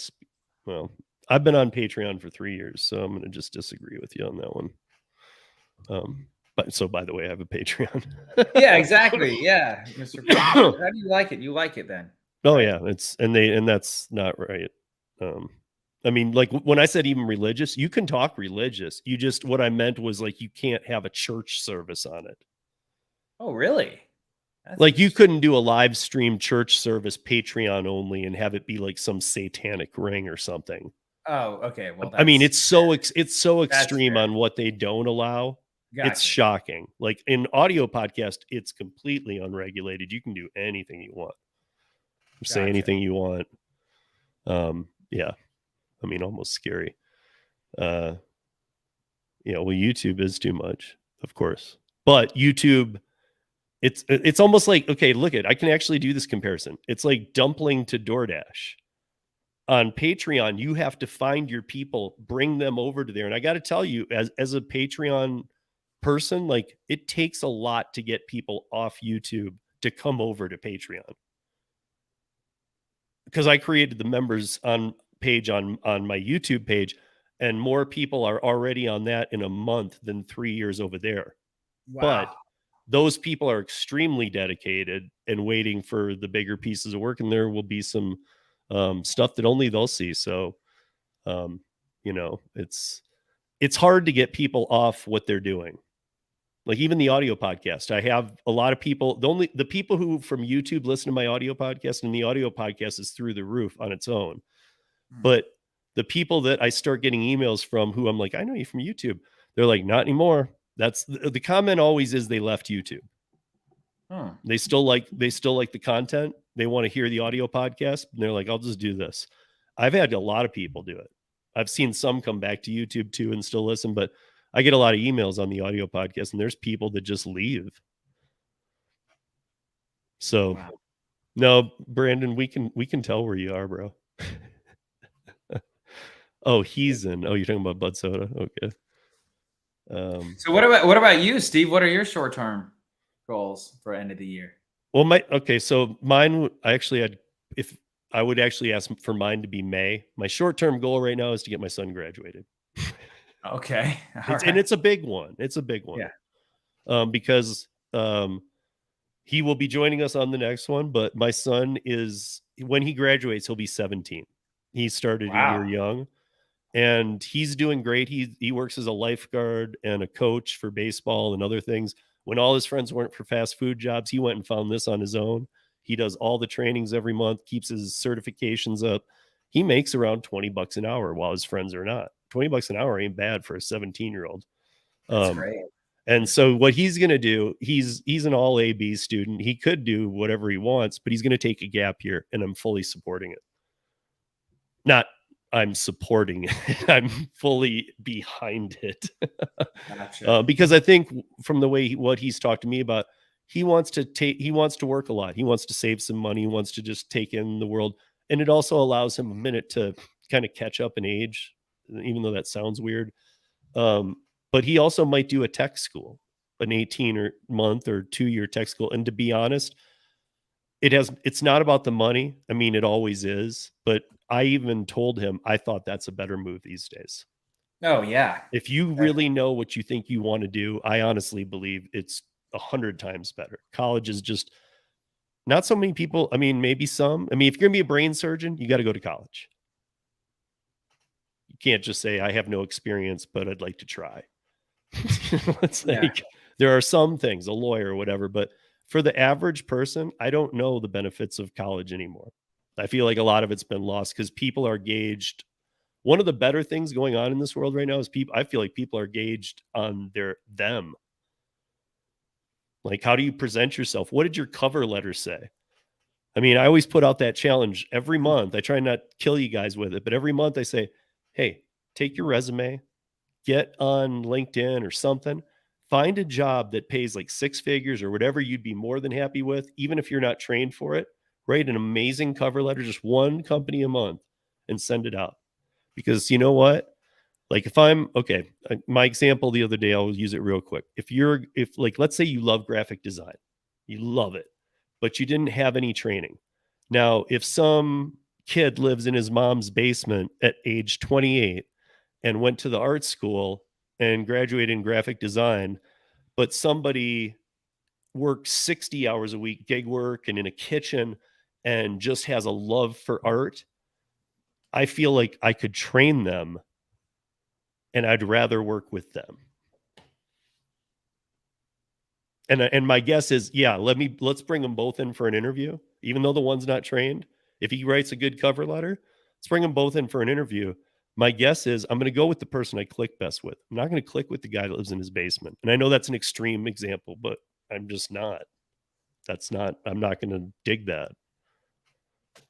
Well, I've been on Patreon for 3 years, so I'm going to just disagree with you on that one. But so, by the way, I have a Patreon. Yeah, exactly. Yeah, Mr. How do you like it? You like it then? Oh yeah, and that's not right. Like when I said even religious, you can talk religious. What I meant was like you can't have a church service on it. Oh, really? Like you couldn't do a live stream church service Patreon only and have it be like some satanic ring or something. Oh, okay. Well, it's so extreme on what they don't allow. Gotcha. It's shocking. Like in audio podcast, it's completely unregulated. You can do anything you want. Say anything you want. Yeah. Almost scary. Well, YouTube is too much, of course. But YouTube, it's almost like, okay, look I can actually do this comparison. It's like dumpling to DoorDash. On Patreon, you have to find your people, bring them over to there. And I got to tell you, as a Patreon person, like it takes a lot to get people off YouTube to come over to Patreon. Because I created the members page on my YouTube page, and more people are already on that in a month than 3 years over there. Wow. But those people are extremely dedicated and waiting for the bigger pieces of work, and there will be some stuff that only they'll see. So, it's hard to get people off what they're doing. Like even the audio podcast, I have a lot of people. The people who from YouTube listen to my audio podcast, and the audio podcast is through the roof on its own. But the people that I start getting emails from, who I'm like, I know you from YouTube, they're like, not anymore. That's the comment always is they left YouTube. They still like the content. They want to hear the audio podcast. And they're like, I'll just do this. I've had a lot of people do it. I've seen some come back to YouTube too and still listen, but I get a lot of emails on the audio podcast, and there's people that just leave. So Wow. no, Brandon, we can tell where you are, bro. Oh, he's in. Oh, you're talking about Bud Soda. Okay. So what about you, Steve? What are your short-term goals for end of the year? Well, so mine, I actually had, if I would actually ask for mine to be May. My short-term goal right now is to get my son graduated. Okay. And it's a big one. It's a big one. Yeah. Because he will be joining us on the next one, but my son is, when he graduates, he'll be 17. He started a year young, and he's doing great. He works as a lifeguard and a coach for baseball and other things. When all his friends weren't for fast food jobs, he went and found this on his own. He does all the trainings every month, keeps his certifications up. He makes around $20 an hour while his friends are not. $20 an hour ain't bad for a 17-year-old. That's great. And so what he's going to do, he's an all A-B student. He could do whatever he wants, but he's going to take a gap year, and I'm fully supporting it. Not I'm supporting it. I'm fully behind it. Gotcha. Because I think from the way what he's talked to me about, he wants to work a lot. He wants to save some money. He wants to just take in the world. And it also allows him a minute to kind of catch up in age, even though that sounds weird. But he also might do a tech school, an 18-month or 2-year tech school. And to be honest, it's not about the money. I mean, it always is, but I even told him I thought that's a better move these days. Oh yeah. If you really know what you think you want to do, I honestly believe it's 100 times better. College is just not so many people. I mean, maybe some. I mean, if you're gonna be a brain surgeon, you got to go to college. You can't just say I have no experience, but I'd like to try. It's like there are some things, a lawyer or whatever, but for the average person, I don't know the benefits of college anymore. I feel like a lot of it's been lost because people are gauged. One of the better things going on in this world right now is I feel like people are gauged on them. Like, how do you present yourself? What did your cover letter say? I mean, I always put out that challenge every month. I try not to kill you guys with it, but every month I say, hey, take your resume, get on LinkedIn or something, find a job that pays like 6 figures or whatever you'd be more than happy with, even if you're not trained for it. Write an amazing cover letter, just one company a month, and send it out. Because you know what? Like my example the other day, I'll use it real quick. If let's say you love graphic design, you love it, but you didn't have any training. Now, if some kid lives in his mom's basement at age 28 and went to the art school and graduated in graphic design, but somebody works 60 hours a week, gig work and in a kitchen, and just has a love for art, I feel like I could train them and I'd rather work with them. And my guess is, yeah, let's bring them both in for an interview, even though the one's not trained. If he writes a good cover letter, let's bring them both in for an interview. My guess is I'm going to go with the person I click best with. I'm not going to click with the guy that lives in his basement. And I know that's an extreme example, but I'm just not. I'm not going to dig that.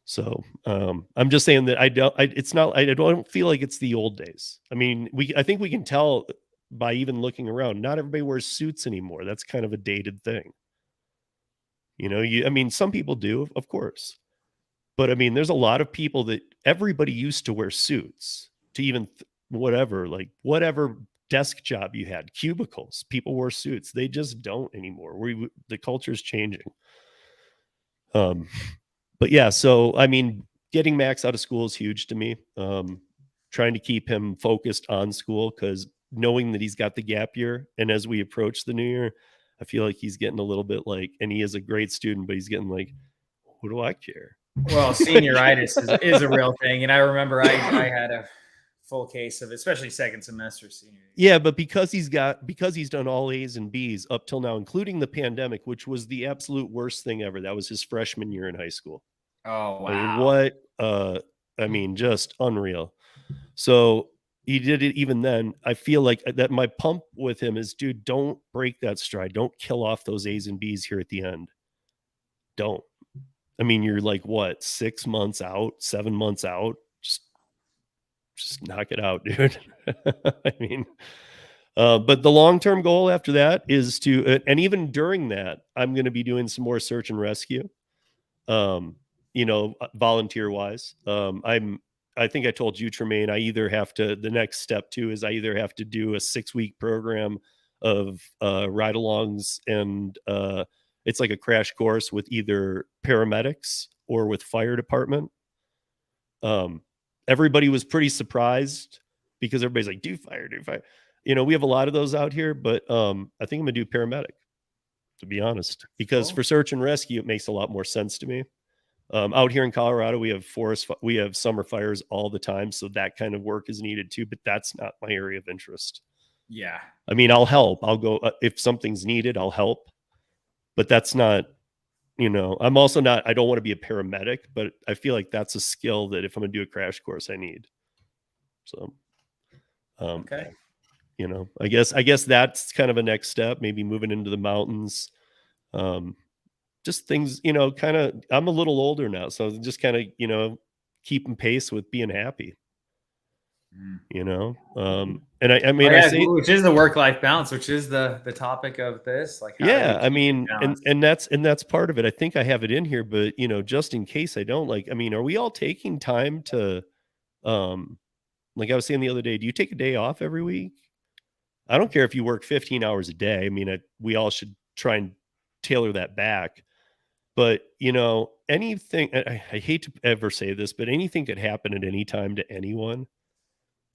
So I'm just saying that I don't feel like it's the old days. I mean, I think we can tell by even looking around, not everybody wears suits anymore. That's kind of a dated thing. You know, I mean, some people do, of course. But I mean, there's a lot of people that everybody used to wear suits to even whatever desk job you had, cubicles, people wore suits. They just don't anymore. The culture's changing. But yeah, so I mean, getting Max out of school is huge to me. Trying to keep him focused on school, because knowing that he's got the gap year, and as we approach the new year, I feel like he's getting a little bit like, and he is a great student, but he's getting like, what do I care? Well, senioritis is a real thing, and I remember I had a full case of, especially second semester senior. Yeah, but because he's done all A's and B's up till now, including the pandemic, which was the absolute worst thing ever. That was his freshman year in high school. Oh wow! I mean, just unreal. So he did it even then. I feel like that my pump with him is, dude, don't break that stride. Don't kill off those A's and B's here at the end. Don't. I mean, you're like, what, 6 months out, 7 months out? Just just knock it out, dude. I mean, but the long-term goal after that is to, and even during that, I'm going to be doing some more search and rescue. Volunteer wise. I think I told you, Tremaine, the next step too is I either have to do a 6-week program of ride-alongs, and it's like a crash course with either paramedics or with fire department. Everybody was pretty surprised because everybody's like, do fire. We have a lot of those out here, but I think I'm gonna do paramedic, to be honest, because Cool. for search and rescue, it makes a lot more sense to me. Out here in Colorado, we have summer fires all the time, so that kind of work is needed too, but that's not my area of interest. Yeah. I mean, I'll help. I'll go if something's needed, I'll help, but that's not, I'm also not, I don't want to be a paramedic, but I feel like that's a skill that if I'm gonna do a crash course, I need. So, Okay. I guess that's kind of a next step, maybe moving into the mountains. Just things, kind of, I'm a little older now, so just kind of, keeping pace with being happy, and I mean, I say, which is the work-life balance, which is the topic of this. Like, how do yeah, we I keep mean, it balanced? and that's part of it. I think I have it in here, but just in case I don't, like, I mean, are we all taking time to, like I was saying the other day, do you take a day off every week? I don't care if you work 15 hours a day. I mean, we all should try and tailor that back. But, anything, I hate to ever say this, but anything could happen at any time to anyone.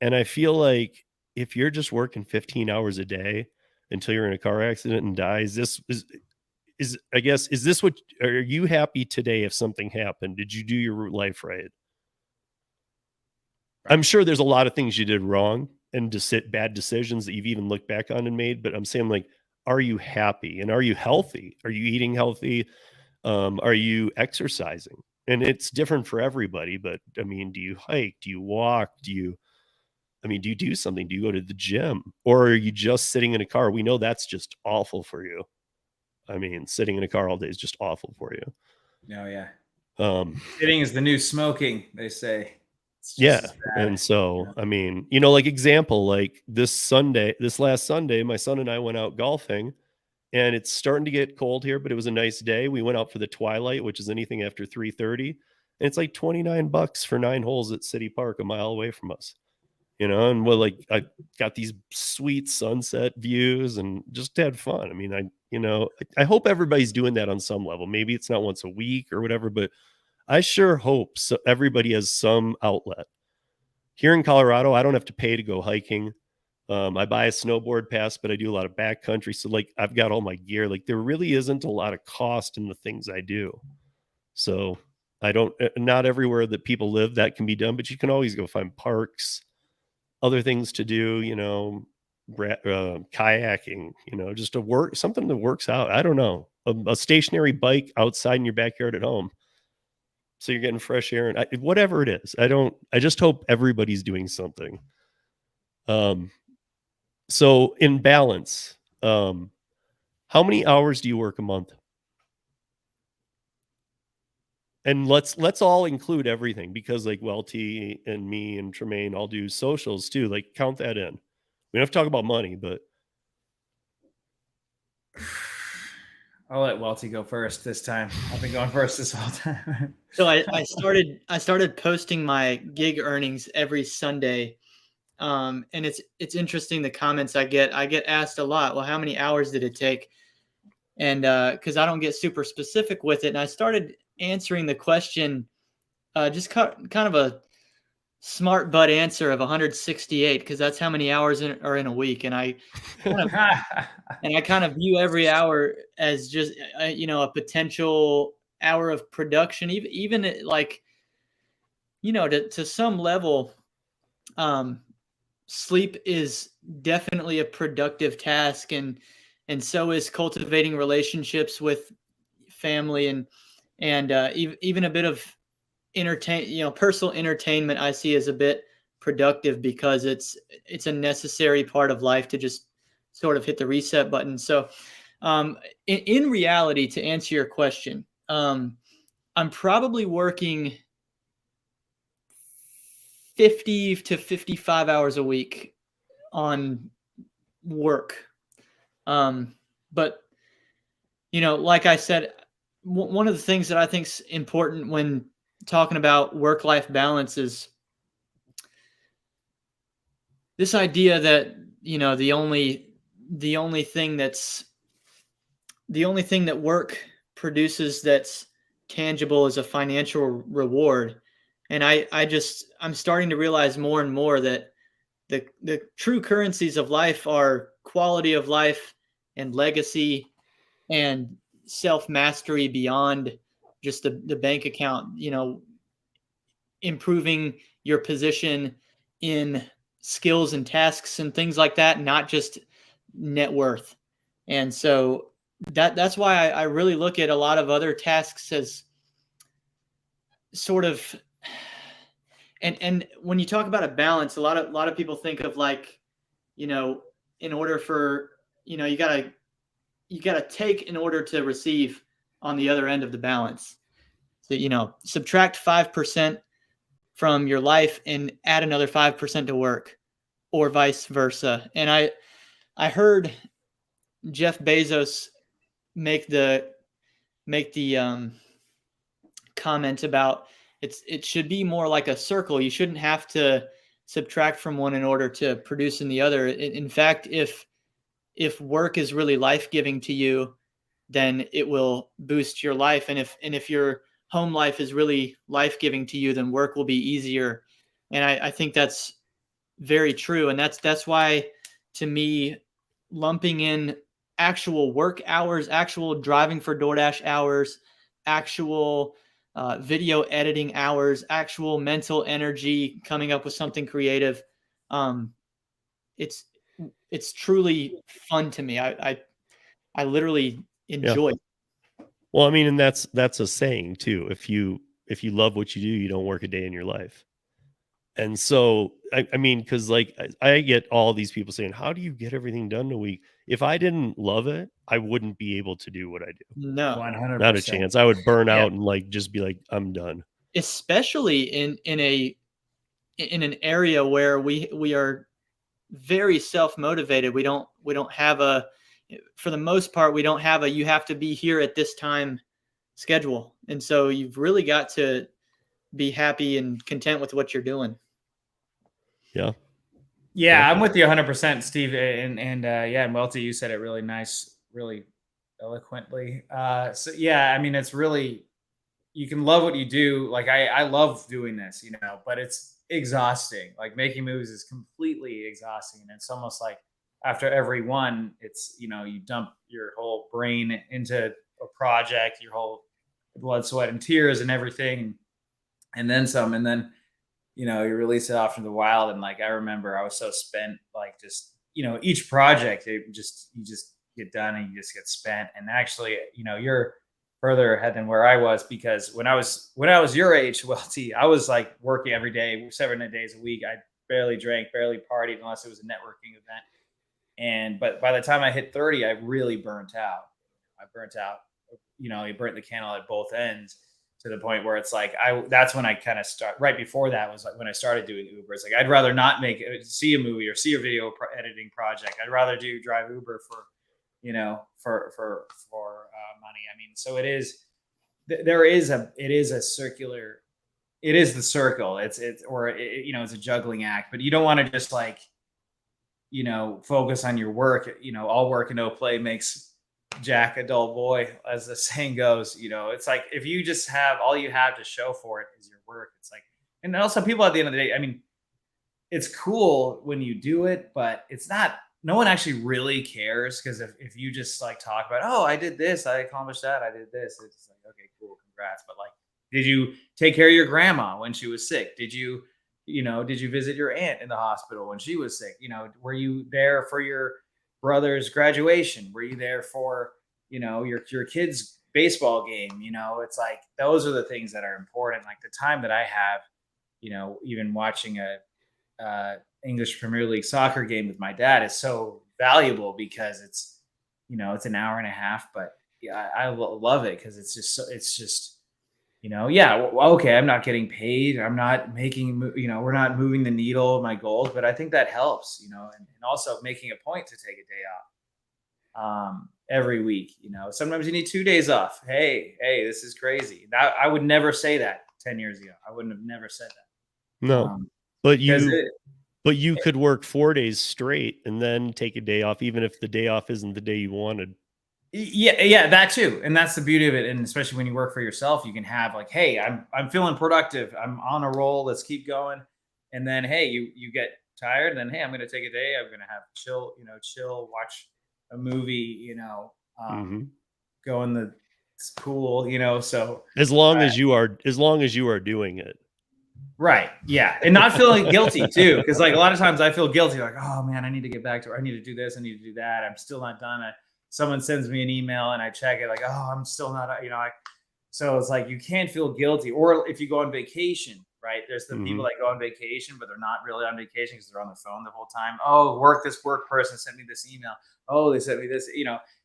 And I feel like if you're just working 15 hours a day until you're in a car accident and die, is this what, are you happy today if something happened? Did you do your life right? I'm sure there's a lot of things you did wrong and bad decisions that you've even looked back on and made, but I'm saying, like, are you happy and are you healthy? Are you eating healthy? Are you exercising? And it's different for everybody, but I mean, do you hike? Do you walk? Do you do something? Do you go to the gym? Or are you just sitting in a car? We know that's just awful for you. I mean, sitting in a car all day is just awful for you. No, yeah. Um, Sitting is the new smoking, they say. It's just yeah. as bad. And so, I mean, like example, like this last Sunday, my son and I went out golfing. And it's starting to get cold here, but it was a nice day. We went out for the twilight, which is anything after 3:30. And it's like $29 for 9 holes at City Park, a mile away from us. And I got these sweet sunset views and just had fun. I mean, I hope everybody's doing that on some level. Maybe it's not once a week or whatever, but I sure hope so everybody has some outlet. Here in Colorado, I don't have to pay to go hiking. I buy a snowboard pass, but I do a lot of backcountry. So, like, I've got all my gear. Like, there really isn't a lot of cost in the things I do. So not everywhere that people live that can be done, but you can always go find parks, other things to do, kayaking, just something that works out. I don't know, a stationary bike outside in your backyard at home. So you're getting fresh air and whatever it is. I just hope everybody's doing something. So in balance, how many hours do you work a month? And let's all include everything, because like Welty and me and Tremaine all do socials too. Like, count that in. We don't have to talk about money, but I'll let Welty go first this time. I've been going first this whole time. So I started posting my gig earnings every Sunday. And it's interesting the comments I get. I get asked a lot, well, how many hours did it take? And because I don't get super specific with it, and I started answering the question, just kind of a smart butt answer of 168, because that's how many hours are in a week. And I kind of view every hour as just a potential hour of production, even like, to some level. Sleep is definitely a productive task, and so is cultivating relationships with family and even a bit of personal entertainment I see as a bit productive, because it's a necessary part of life to just sort of hit the reset button. So in reality, to answer your question, I'm probably working 50 to 55 hours a week on work. But, like I said, one of the things that I think is important when talking about work-life balance is this idea that, the only thing that work produces that's tangible is a financial reward. And I'm starting to realize more and more that the true currencies of life are quality of life and legacy and self-mastery beyond just the bank account, improving your position in skills and tasks and things like that, not just net worth. And so that's why I really look at a lot of other tasks as sort of, and when you talk about a balance, a lot of people think of like, in order for, you gotta take in order to receive on the other end of the balance. So, subtract 5% from your life and add another 5% to work, or vice versa. And I heard Jeff Bezos make the comment about it should be more like a circle. You shouldn't have to subtract from one in order to produce in the other. In fact, if work is really life-giving to you, then it will boost your life. And if your home life is really life-giving to you, then work will be easier. And I think that's very true. And that's why, to me, lumping in actual work hours, actual driving for DoorDash hours, actual video editing hours, actual mental energy, coming up with something creative, it's truly fun to me. I literally enjoy it. Well, I mean, and that's a saying too. If you love what you do, you don't work a day in your life. And so, I mean, because like I get all these people saying, how do you get everything done in a week? If I didn't love it, I wouldn't be able to do what I do. No, 100%. Not a chance. I would burn out and like just be like, I'm done. Especially in an area where we are very self-motivated. We don't have for the most part, we don't have you have to be here at this time schedule. And so you've really got to be happy and content with what you're doing. Yeah, I'm with you 100%, Steve. And Welty, you said it really nice, really eloquently. So yeah, I mean, it's really, you can love what you do. Like I love doing this, but it's exhausting. Like making movies is completely exhausting. And it's almost like after every one, it's, you dump your whole brain into a project, your whole blood, sweat, and tears and everything. And then some, and then, you release it off into the wild. And like, I remember I was so spent, like just, each project, you just get done and you just get spent. And actually, you're further ahead than where I was, because when I was your age, Welty, I was like working every day, 7 days a week. I barely drank, barely partied unless it was a networking event. But by the time I hit 30, I really burnt out. You burnt the candle at both ends, to the point where it's like, that's when I kind of start. Right before that was like when I started doing Uber. It's like, I'd rather not see a movie or see a video editing project. I'd rather drive Uber for money. I mean, so it is the circle. It's a juggling act, but you don't want to just like, focus on your work. All work and no play makes Jack a dull boy, as the saying goes. It's like, if you just have, all you have to show for it is your work, it's like, and also people at the end of the day, I mean, it's cool when you do it, but it's not, no one actually really cares. Because if you just like talk about, oh, I did this, I accomplished that, I did this, it's like, okay, cool, congrats. But like, did you take care of your grandma when she was sick? Did you visit your aunt in the hospital when she was sick? Were you there for your brother's graduation? Were you there for, your kid's baseball game? It's like, those are the things that are important. Like the time that I have, even watching a English Premier League soccer game with my dad is so valuable, because it's, it's an hour and a half, but yeah, I love it. Cause it's just, yeah, well, okay, I'm not getting paid. I'm not making, we're not moving the needle of my goals, but I think that helps, and also making a point to take a day off every week. Sometimes you need 2 days off. Hey, this is crazy. That I would never say that 10 years ago. I wouldn't have never said that. No, but Because you could work 4 days straight and then take a day off, even if the day off isn't the day you wanted. yeah, that too. And that's the beauty of it. And especially when you work for yourself, you can have like, hey, I'm feeling productive. I'm on a roll. Let's keep going. And then hey, you get tired, and then hey, I'm gonna take a day. I'm gonna have chill, watch a movie, Mhm. go in the pool, so As long as you are doing it. right. Yeah. And not feeling guilty too. Cause like a lot of times I feel guilty, like, oh man, I need to get back to it. I need to do this. I need to do that. I'm still not done. Someone sends me an email and I check it, like, oh, I'm still not, so it's like you can't feel guilty. Or if you go on vacation, right? There's the people that go on vacation, but they're not really on vacation because they're on the phone the whole time. Oh, this work person sent me this email. Oh, they sent me this,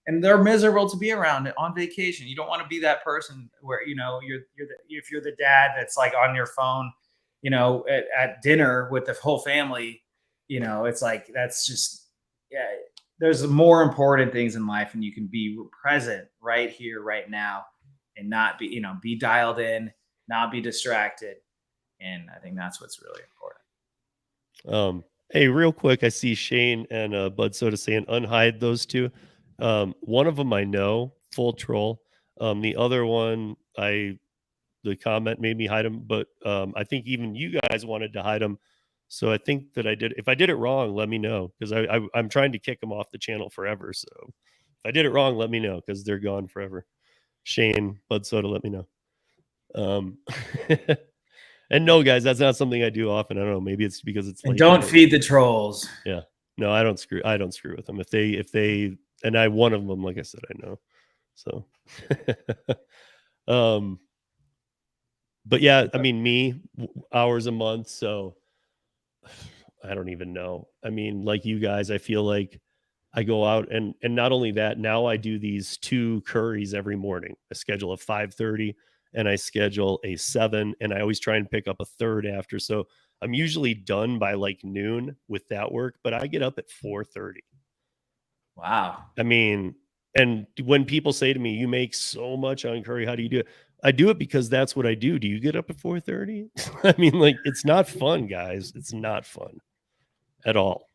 and they're miserable to be around on vacation. You don't want to be that person where, if you're the dad that's like on your phone, at dinner with the whole family, it's like, that's just, yeah, there's more important things in life, and you can be present right here, right now, and not be dialed in, not be distracted. And I think that's what's really important. Hey, real quick, I see Shane and Bud Soda saying unhide those two. One of them I know, full troll. The other one, the comment made me hide him, but I think even you guys wanted to hide him. So I think that if I did it wrong, let me know, because I'm trying to kick them off the channel forever. So if I did it wrong, let me know, because they're gone forever. Shane, Bud Soda, let me know. And no, guys, that's not something I do often. I don't know. Maybe it's because it's And late don't night. feed the trolls. Yeah. No, I don't screw with them. If they and I one of them, like I said, I know. So but yeah, I mean, hours a month, so I don't even know. I mean, like you guys, I feel like I go out and not only that, now I do these 2 curries every morning. I schedule a 5:30 and I schedule a 7, and I always try and pick up a third after. So I'm usually done by like noon with that work, but I get up at 4:30. Wow. I mean, and when people say to me, "You make so much on curry, how do you do it?" I do it because that's what I do. Do you get up at 4:30? I mean, like, it's not fun, guys. It's not fun at all.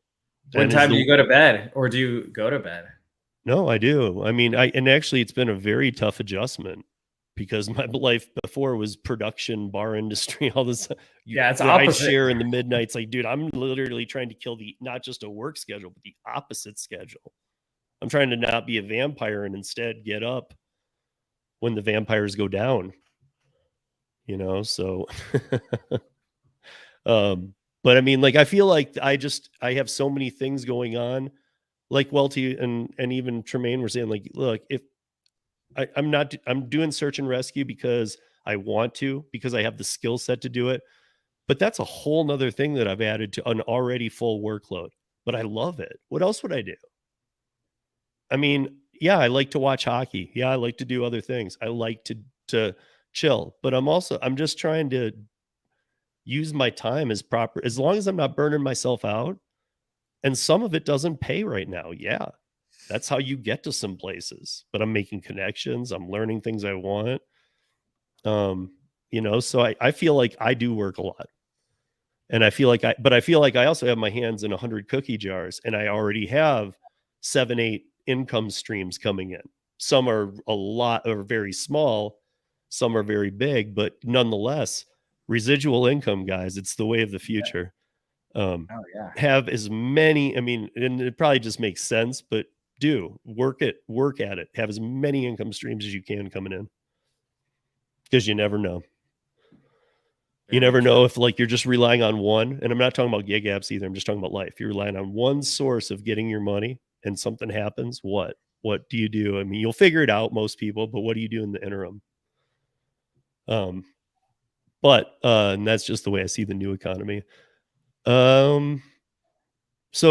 What And time do you go to bed, or do you go to bed? No, I do. I mean, and actually it's been a very tough adjustment, because my life before was production, bar industry, all this. Yeah, it's Ride opposite. share in the midnights. Like, dude, I'm literally trying to kill not just a work schedule, but the opposite schedule. I'm trying to not be a vampire and instead get up when the vampires go down, so but I mean, like, I feel like I have so many things going on, like Welty and even Tremaine were saying, like, look, if I'm doing search and rescue because I want to, because I have the skill set to do it, but that's a whole nother thing that I've added to an already full workload, but I love it. What else would I do? I mean, yeah, I like to watch hockey. Yeah, I like to do other things. I like to chill, but I'm just trying to use my time as proper, as long as I'm not burning myself out. And some of it doesn't pay right now. Yeah, that's how you get to some places. But I'm making connections. I'm learning things I want. So I feel like I do work a lot. And I feel like I also have my hands in 100 cookie jars, and I already have 7, 8 income streams coming in. Some are very small, some are very big, but nonetheless, residual income, guys, it's the way of the future. Oh yeah. Have as many, I mean, and it probably just makes sense, but work at it. Have as many income streams as you can coming in, because you never know. You never know if, like, you're just relying on one, and I'm not talking about gig apps either. I'm just talking about life. You're relying on one source of getting your money, and something happens. What do you do? I mean, you'll figure it out, most people, but what do you do in the interim? And that's just the way I see the new economy. So I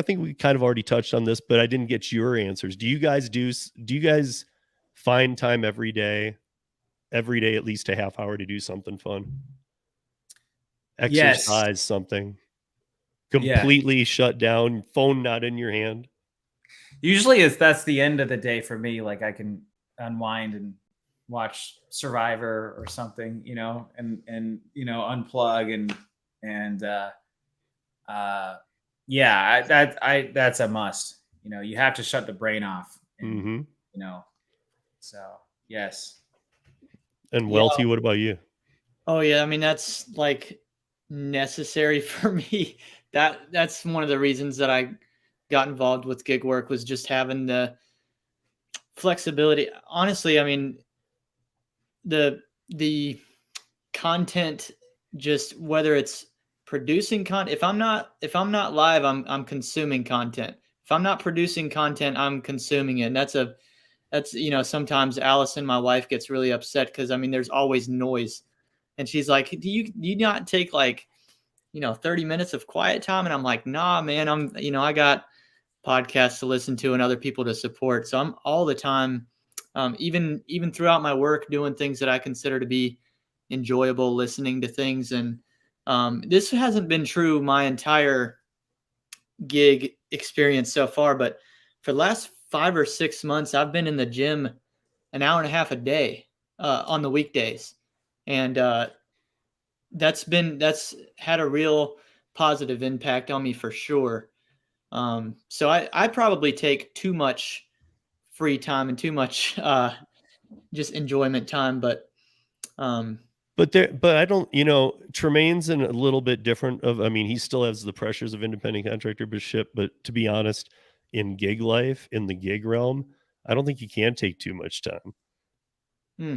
think we kind of already touched on this, but I didn't get your answers. Do you guys find time every day every day at least a half hour to do something fun. Yes. Exercise something. Yeah. Completely shut down, phone not in your hand. Usually that's the end of the day for me. Like I can unwind and watch Survivor or something, and unplug and yeah, that's a must. You have to shut the brain off, and Hmm. so yes. And Yeah. Welty, what about you? Oh yeah, I mean that's like necessary for me. That's one of the reasons that I got involved with gig work, was just having the flexibility. Honestly, I mean the content, just whether it's producing content, if I'm not live, I'm consuming content. If I'm not producing content, I'm consuming it. And that's sometimes Allison, my wife, gets really upset because I mean there's always noise. And she's like, do you not take like 30 minutes of quiet time? And I'm like, nah, man, I got podcasts to listen to and other people to support. So I'm all the time, even throughout my work, doing things that I consider to be enjoyable, listening to things. And this hasn't been true my entire gig experience so far, but for the last 5 or 6 months, I've been in the gym an hour and a half a day on the weekdays. And that's had a real positive impact on me for sure. So I probably take too much free time and too much just enjoyment time, but But I don't, Tremaine's in a little bit different I mean, he still has the pressures of independent contractorship, but to be honest, in gig life, in the gig realm, I don't think you can take too much time.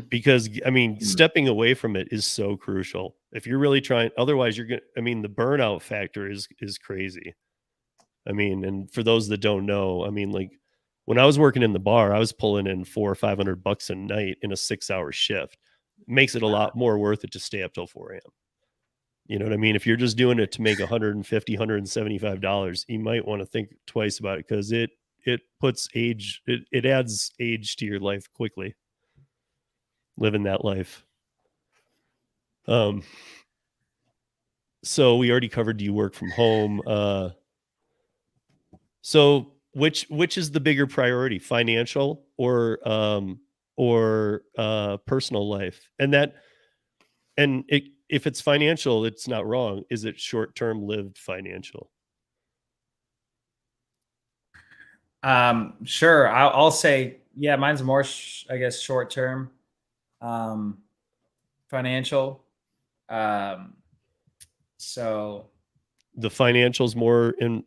Because I mean, stepping away from it is so crucial. If you're really trying, otherwise I mean, the burnout factor is crazy. I mean, and for those that don't know, I mean, like when I was working in the bar, I was pulling in $400 or $500 a night in a 6-hour shift. Makes it a lot more worth it to stay up till 4 a.m. You know what I mean? If you're just doing it to make $150, $175, you might want to think twice about it, because it puts age, it adds age to your life quickly. Living that life. So we already covered, do you work from home? So which is the bigger priority, financial or personal life? If it's financial, it's not wrong. Is it short-term lived financial? Sure. I'll say, yeah, mine's more, I guess, short term, financial. So The financials more in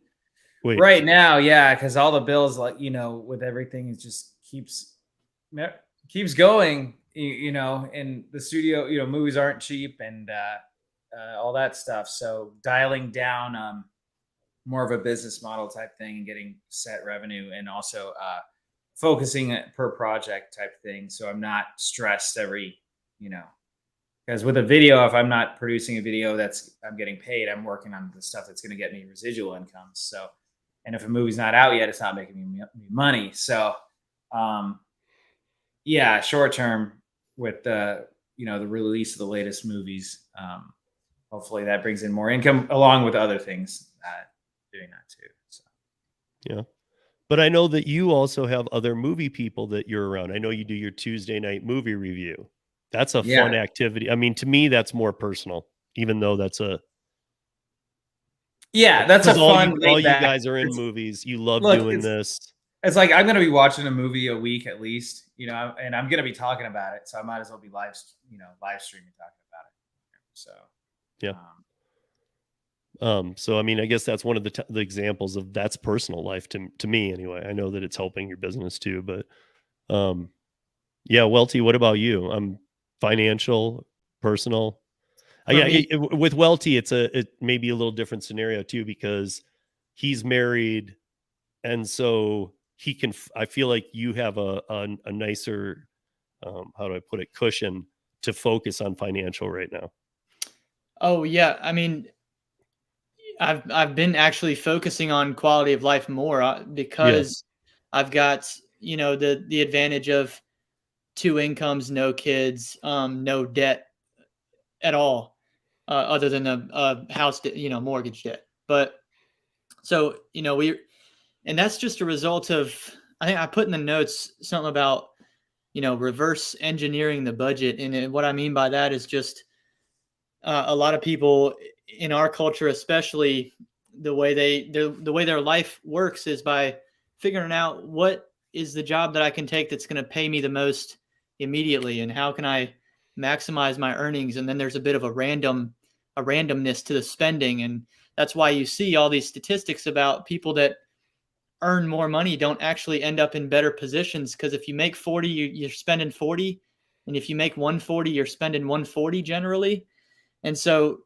wait. right now, yeah, because all the bills, like with everything, it just keeps going. In the studio, movies aren't cheap, and all that stuff. So dialing down more of a business model type thing and getting set revenue, and also focusing per project type thing. So I'm not stressed because with a video, if I'm not producing a video I'm getting paid, I'm working on the stuff that's going to get me residual income. So, and if a movie's not out yet, it's not making me money. So, yeah, short term with the release of the latest movies. Hopefully that brings in more income along with other things doing that too. So. Yeah. But I know that you also have other movie people that you're around. I know you do your Tuesday night movie review. That's a fun activity. I mean, to me, that's more personal, even though that's a fun. All you guys are in movies. You love doing this. It's like I'm going to be watching a movie a week at least, and I'm going to be talking about it, so I might as well be live streaming talking about it. So yeah. So I mean, I guess that's one of the examples of that's personal life to me anyway. I know that it's helping your business too, but yeah, Welty, what about you? Financial, personal. With Welty, it may be a little different scenario too, because he's married, and so he can. I feel like you have a nicer, how do I put it, cushion to focus on financial right now. Oh yeah, I mean, I've been actually focusing on quality of life more because I've got the advantage of 2 incomes, no kids, no debt at all, other than a house, mortgage debt. But so, and that's just a result of, I think I put in the notes something about, reverse engineering the budget. And what I mean by that is just a lot of people in our culture, especially, the way their life works is by figuring out what is the job that I can take that's going to pay me the most immediately, and how can I maximize my earnings. And then there's a bit of a randomness to the spending. And that's why you see all these statistics about people that earn more money don't actually end up in better positions. Because if you make 40, you're spending 40. And if you make 140, you're spending 140 generally. And so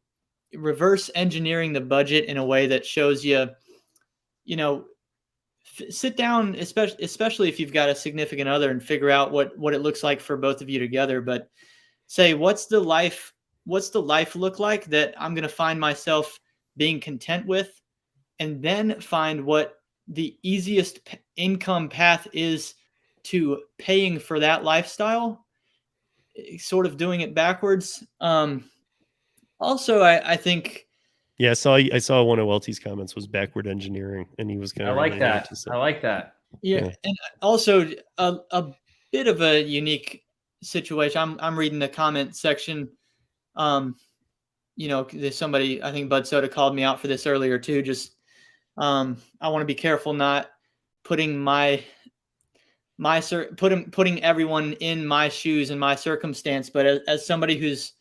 reverse engineering the budget in a way that shows you, sit down, especially if you've got a significant other, and figure out what it looks like for both of you together. But say, what's the life look like that I'm going to find myself being content with, and then find what the easiest income path is to paying for that lifestyle, sort of doing it backwards. Also, I think. Yeah, I saw one of Welty's comments was backward engineering, and he was kind I of like that. I like that. Yeah. And also a bit of a unique situation. I'm reading the comment section. There's somebody, I think Bud Soda called me out for this earlier too. Just I want to be careful not putting putting everyone in my shoes and my circumstance. But as somebody who's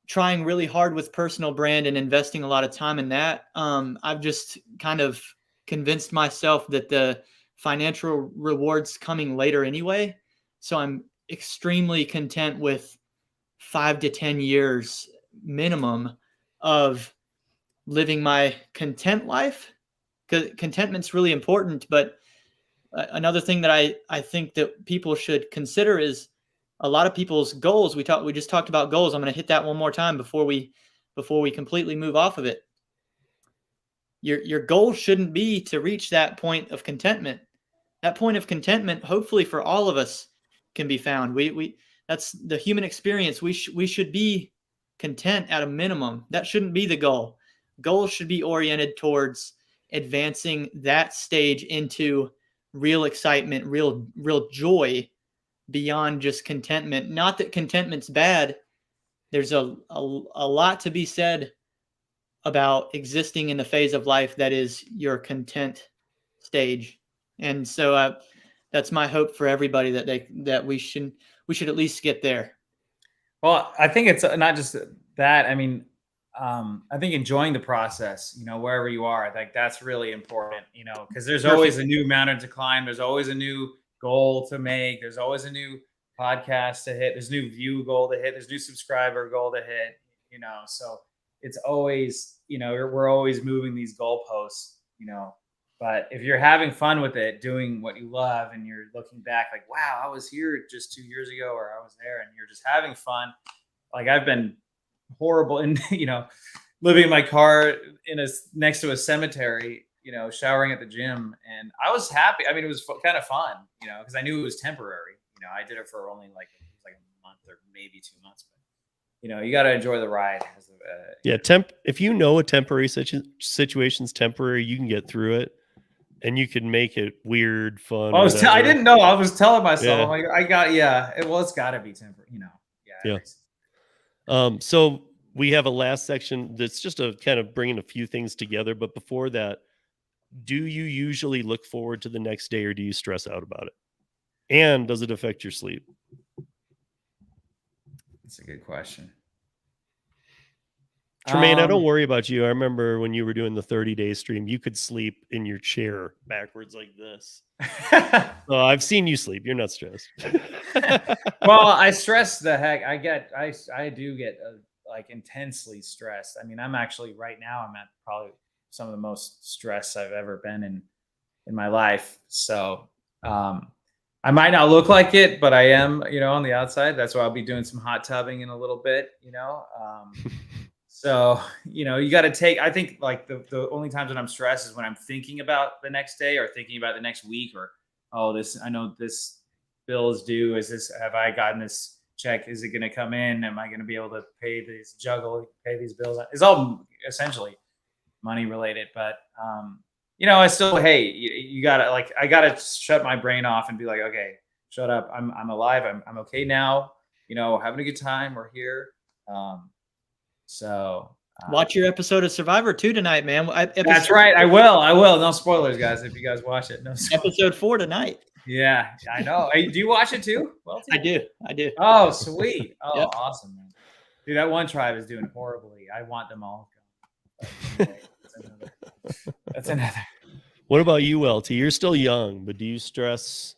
trying really hard with personal brand and investing a lot of time in that, I've just kind of convinced myself that the financial reward's coming later anyway. So I'm extremely content with 5 to 10 years minimum of living my content life, because contentment's really important. But another thing that I think that people should consider is a lot of people's goals. We just talked about goals. I'm going to hit that one more time before we completely move off of it. Your goal shouldn't be to reach that point of contentment. That point of contentment, hopefully for all of us, can be found. That's the human experience. We should be content at a minimum. That shouldn't be the goal. Goals should be oriented towards advancing that stage into real excitement, real joy, beyond just contentment. Not that contentment's bad. There's a lot to be said about existing in the phase of life that is your content stage. And so that's my hope for everybody, that we should at least get there. Well, I think it's not just that. I mean, I think enjoying the process, wherever you are, like that's really important, because there's always a new mountain to climb. There's always a new goal to make. There's always a new podcast to hit. There's a new view goal to hit. There's a new subscriber goal to hit, so it's always, we're always moving these goalposts, but if you're having fun with it, doing what you love, and you're looking back like, wow, I was here just 2 years ago, or I was there, and you're just having fun. Like I've been horrible in, living in my car next to a cemetery, showering at the gym, and I was happy. I mean, it was kind of fun, because I knew it was temporary. I did it for only like a month or maybe 2 months, but you got to enjoy the ride. If a temporary situation's temporary, you can get through it, and you can make it weird, fun. I didn't know. I was telling myself, I'm like, it's got to be temporary, So we have a last section that's just a kind of bringing a few things together. But before that, do you usually look forward to the next day, or do you stress out about it? And does it affect your sleep? That's a good question. Tremaine, I don't worry about you. I remember when you were doing the 30-day stream, you could sleep in your chair backwards like this. So I've seen you sleep. You're not stressed. Well, I stress the heck. I do get like intensely stressed. I mean, I'm actually right now, I'm at probably some of the most stressed I've ever been in my life. So I might not look like it, but I am, on the outside. That's why I'll be doing some hot tubbing in a little bit, So, you got to take, I think like the only times when I'm stressed is when I'm thinking about the next day, or thinking about the next week, or, I know this bills due? Have I gotten this check? Is it going to come in? Am I going to be able to pay these bills? It's all essentially money related, but I still, hey, you gotta, like, I gotta shut my brain off and be like, okay, shut up. I'm alive. I'm okay now. Having a good time. We're here. So Watch your episode of Survivor 2 tonight, man. that's right. I will. No spoilers, guys. If you guys watch it, no spoilers. Episode 4 tonight. Yeah, I know. Hey, do you watch it too? Well, I do. Oh, sweet. Oh, Yep. Awesome, man. Dude, that one tribe is doing horribly. I want them all gone. That's another. What about you, LT? You're still young, but do you stress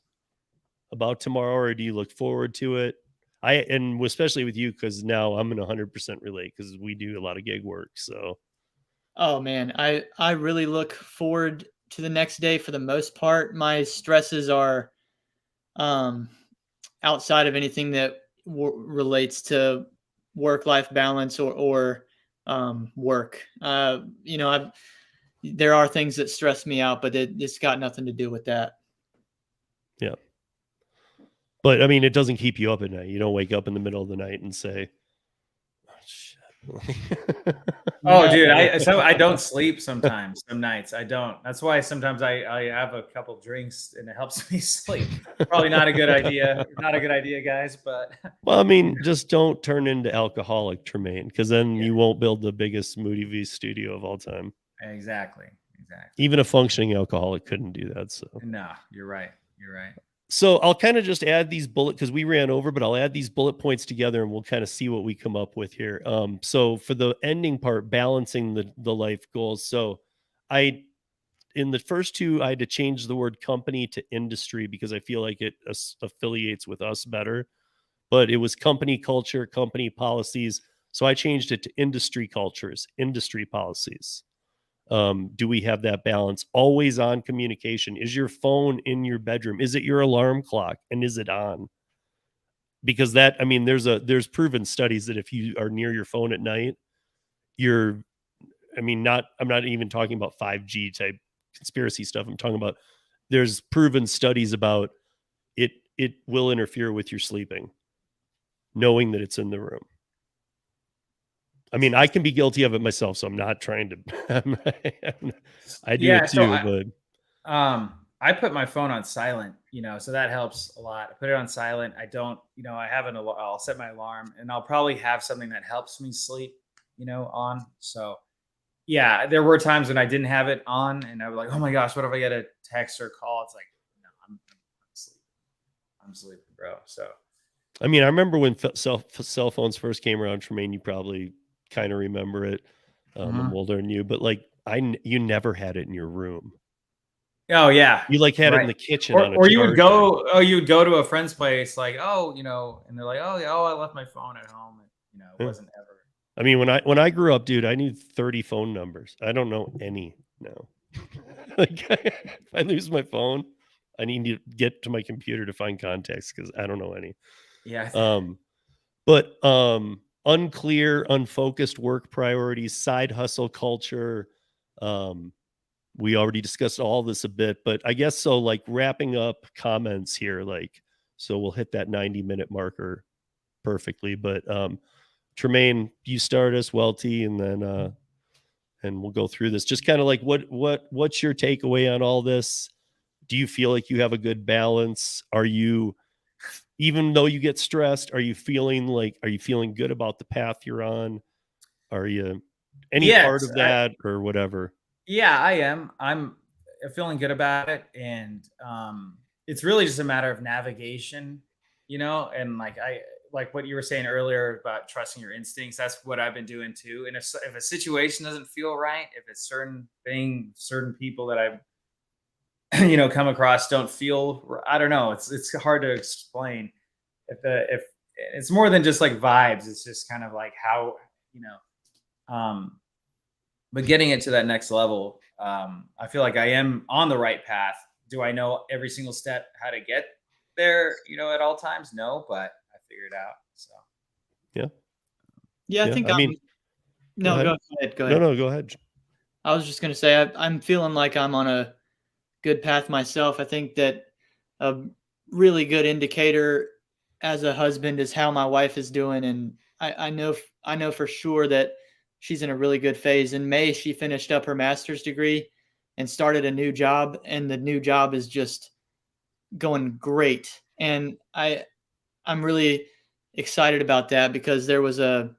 about tomorrow, or do you look forward to it? And especially with you, because now I'm gonna 100% relate, because we do a lot of gig work. So, Oh man, I really look forward to the next day for the most part. My stresses are outside of anything that relates to work-life balance or work. There are things that stress me out, but it's got nothing to do with that. yeah. But I mean, it doesn't keep you up at night. You don't wake up in the middle of the night and say, "Oh shit." Oh, dude, I don't sleep sometimes. Some nights I don't. That's why sometimes I have a couple drinks and it helps me sleep. Probably not a good idea. Not a good idea, guys. But Well, I mean, just don't turn into alcoholic, Tremaine, because then you won't build the biggest movie studio of all time. exactly. Even a functioning alcoholic couldn't do that. So, No, you're right. so I'll kind of just add these because we ran over, but I'll add these bullet points together and we'll kind of see what we come up with here. So for the ending part, balancing the life goals. So in the first two, I had to change the word company to industry because I feel like it affiliates with us better. But it was company culture, company policies. So I changed it to industry cultures, industry policies. Do we have that balance? Always on communication. Is your phone in your bedroom? Is it your alarm clock? And is it on? Because there's proven studies that if you are near your phone at night, I'm not even talking about 5G type conspiracy stuff. I'm talking about there's proven studies about it will interfere with your sleeping, knowing that it's in the room. I mean, I can be guilty of it myself, so I'm not trying to. I do it too, but I put my phone on silent, so that helps a lot. I put it on silent. I don't, I'll set my alarm, and I'll probably have something that helps me sleep, on. So, yeah, there were times when I didn't have it on, and I was like, oh my gosh, what if I get a text or call? It's like, no, I'm sleeping. I'm sleeping, bro. So, I mean, I remember when cell phones first came around, Tremaine, you probably kind of remember it. I'm older than you, but like you never had it in your room. Oh yeah, you like had it in the kitchen, or you would go. Oh, you would go to a friend's place, like, and they're like, oh yeah, I left my phone at home, and it wasn't ever. I mean, when I grew up, dude, I knew 30 phone numbers. I don't know any now. Like, if I lose my phone, I need to get to my computer to find contacts because I don't know any. Yeah. But unclear, unfocused work priorities, side hustle culture. We already discussed all this a bit, but I guess so. Like wrapping up comments here, so we'll hit that 90-minute marker perfectly. But Tremaine, you start us, Welty, and then and we'll go through this. Just kind of like what's your takeaway on all this? Do you feel like you have a good balance? Are you, even though you get stressed, are you feeling good about the path you're on? Are you any part of that or whatever? Yeah, I am. I'm feeling good about it. And it's really just a matter of navigation, and like what you were saying earlier about trusting your instincts. That's what I've been doing too. And if a situation doesn't feel right, if it's certain people that I've come across don't feel, I don't know. It's hard to explain. If it's more than just like vibes, it's just kind of like how, but getting it to that next level, I feel like I am on the right path. Do I know every single step how to get there, at all times? No, but I figured it out. So yeah, I think no, go ahead. No, go ahead. I was just going to say, I'm feeling like I'm on a good path myself. I think that really good indicator as a husband is how my wife is doing. And I know for sure that she's in a really good phase. In May, she finished up her master's degree and started a new job, and the new job is just going great. And I'm really excited about that, because there was a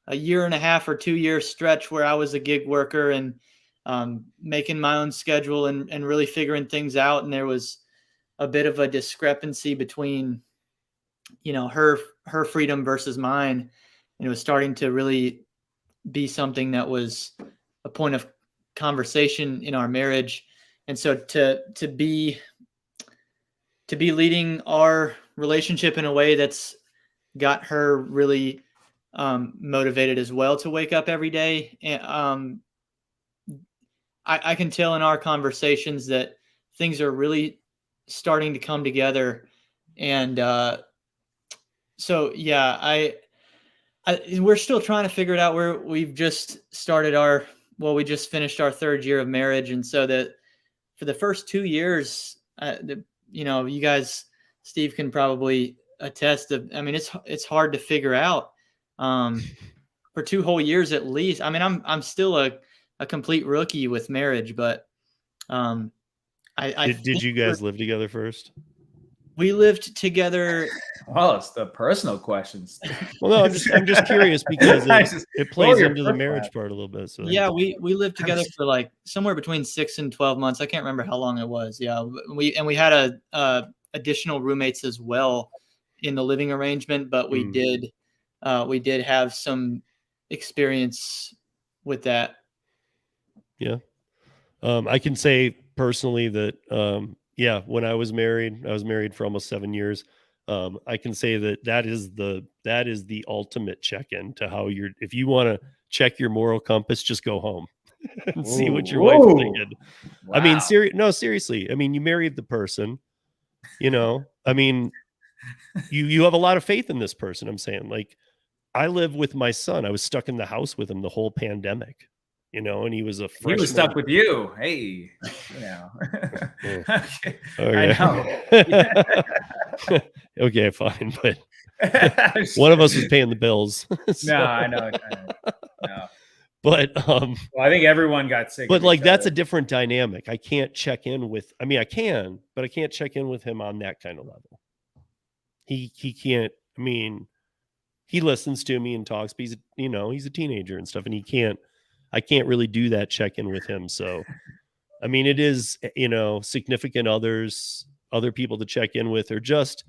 1.5 or 2 year stretch where I was a gig worker and making my own schedule and really figuring things out. And there was a bit of a discrepancy between, her freedom versus mine. And it was starting to really be something that was a point of conversation in our marriage. And so to be leading our relationship in a way that's got her really motivated as well to wake up every day. And I can tell in our conversations that things are really starting to come together. And so, yeah, we're still trying to figure it out. We've just started we just finished our 3rd year of marriage. And so that for the first 2 years, you guys, Steve can probably attest. It's hard to figure out for 2 whole years at least. I mean, I'm still a complete rookie with marriage, but did you guys live together first? We lived together. Oh, it's the personal questions. Well, no, I'm just curious because it plays into the marriage part a little bit. So yeah, we lived together for like somewhere between 6 and 12 months. I can't remember how long it was. Yeah, we had additional roommates as well in the living arrangement, but we did have some experience with that. Yeah, I can say personally that when I was married for almost 7 years. I can say that is the ultimate check-in to how if you want to check your moral compass, just go home and see what your wife thinking. Wow. I mean, seriously. I mean, you married the person, I mean, you have a lot of faith in this person. I'm saying, like, I live with my son. I was stuck in the house with him the whole pandemic. And he was a freshman. He was stuck with you. Hey, Okay. I know. Okay, fine. But one of us was paying the bills. So. No, I know. No. But well, I think everyone got sick. But like, that's a different dynamic. I can't check in with. I mean, I can, but I can't check in with him on that kind of level. He can't. I mean, he listens to me and talks, but he's a teenager and stuff, and I can't really do that check-in with him. So, I mean, it is, significant other people to check in with, or just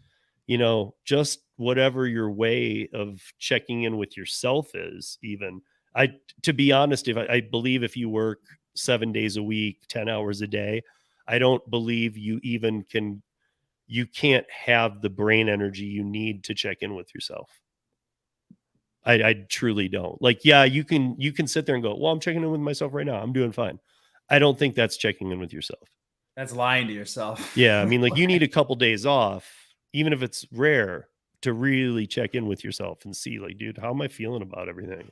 whatever your way of checking in with yourself is. Even to be honest, I believe if you work 7 days a week, 10 hours a day, I don't believe you can't have the brain energy you need to check in with yourself. I truly don't. Like, yeah, you can sit there and go, well, I'm checking in with myself right now. I'm doing fine. I don't think that's checking in with yourself. That's lying to yourself. Yeah. I mean, like, you need a couple days off, even if it's rare, to really check in with yourself and see, like, dude, how am I feeling about everything?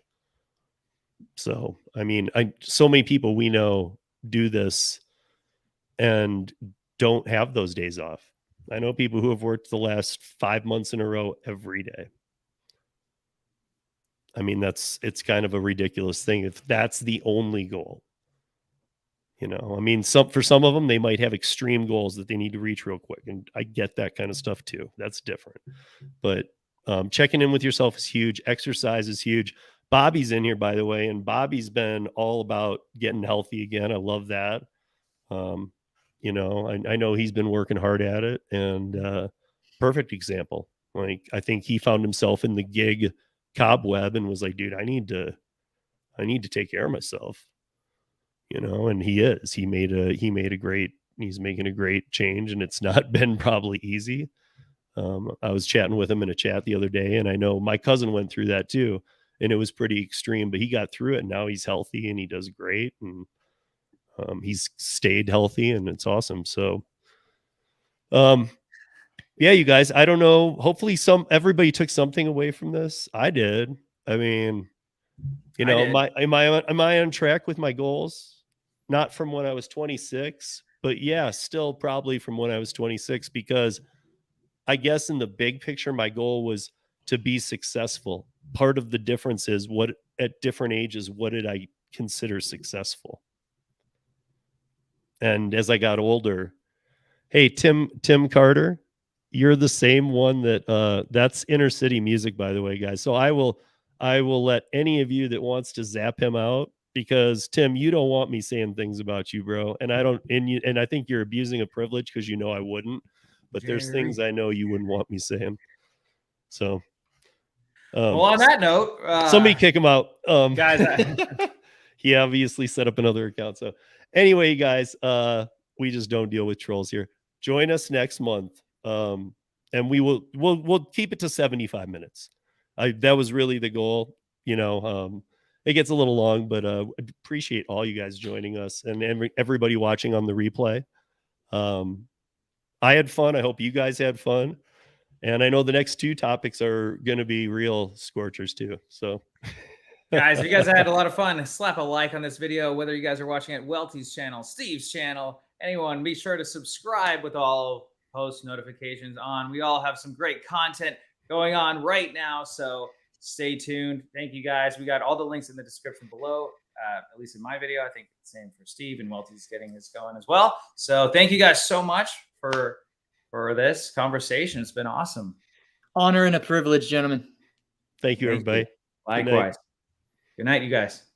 So, I mean, so many people we know do this and don't have those days off. I know people who have worked the last 5 months in a row every day. I mean, it's kind of a ridiculous thing if that's the only goal. I mean, for some of them, they might have extreme goals that they need to reach real quick. And I get that kind of stuff too. That's different. But checking in with yourself is huge. Exercise is huge. Bobby's in here, by the way, and Bobby's been all about getting healthy again. I love that. I know he's been working hard at it, and perfect example. Like, I think he found himself in the gig cobweb and was like, dude, I need to take care of myself, and he's making a great change, and it's not been probably easy. I was chatting with him in a chat the other day, and I know my cousin went through that too, and it was pretty extreme, but he got through it, and now he's healthy and he does great, and he's stayed healthy, and it's awesome. So yeah, you guys, I don't know. Hopefully everybody took something away from this. I did. I mean, am I on track with my goals? Not from when I was 26, but yeah, still probably from when I was 26, because I guess in the big picture, my goal was to be successful. Part of the difference is what at different ages, what did I consider successful? And as I got older, hey, Tim Carter, you're the same one that that's Inner City Music, by the way, guys. So I will let any of you that wants to zap him out, because Tim, you don't want me saying things about you, bro. And I don't, and I think you're abusing a privilege because you know I wouldn't. But there's Jerry. things I know you wouldn't want me saying. So, Well, on that note, somebody kick him out, guys. he obviously set up another account. So, anyway, guys, we just don't deal with trolls here. Join us next month, and we'll keep it to 75 minutes. That was really the goal. You know, it gets a little long, but appreciate all you guys joining us and everybody watching on the replay. I had fun. I hope you guys had fun. And I know the next two topics are going to be real scorchers too. So, guys, if you guys had a lot of fun, slap a like on this video, whether you guys are watching at Welty's channel, Steve's channel, anyone, be sure to subscribe with all post notifications on. We all have some great content going on right now, so stay tuned. Thank you, guys. We got all the links in the description below, at least in my video. I think the same for Steve, and Welty's getting this going as well. So thank you guys so much for this conversation. It's been awesome. Honor and a privilege, gentlemen. thank you, Thank everybody. you. Likewise. Good night, you guys.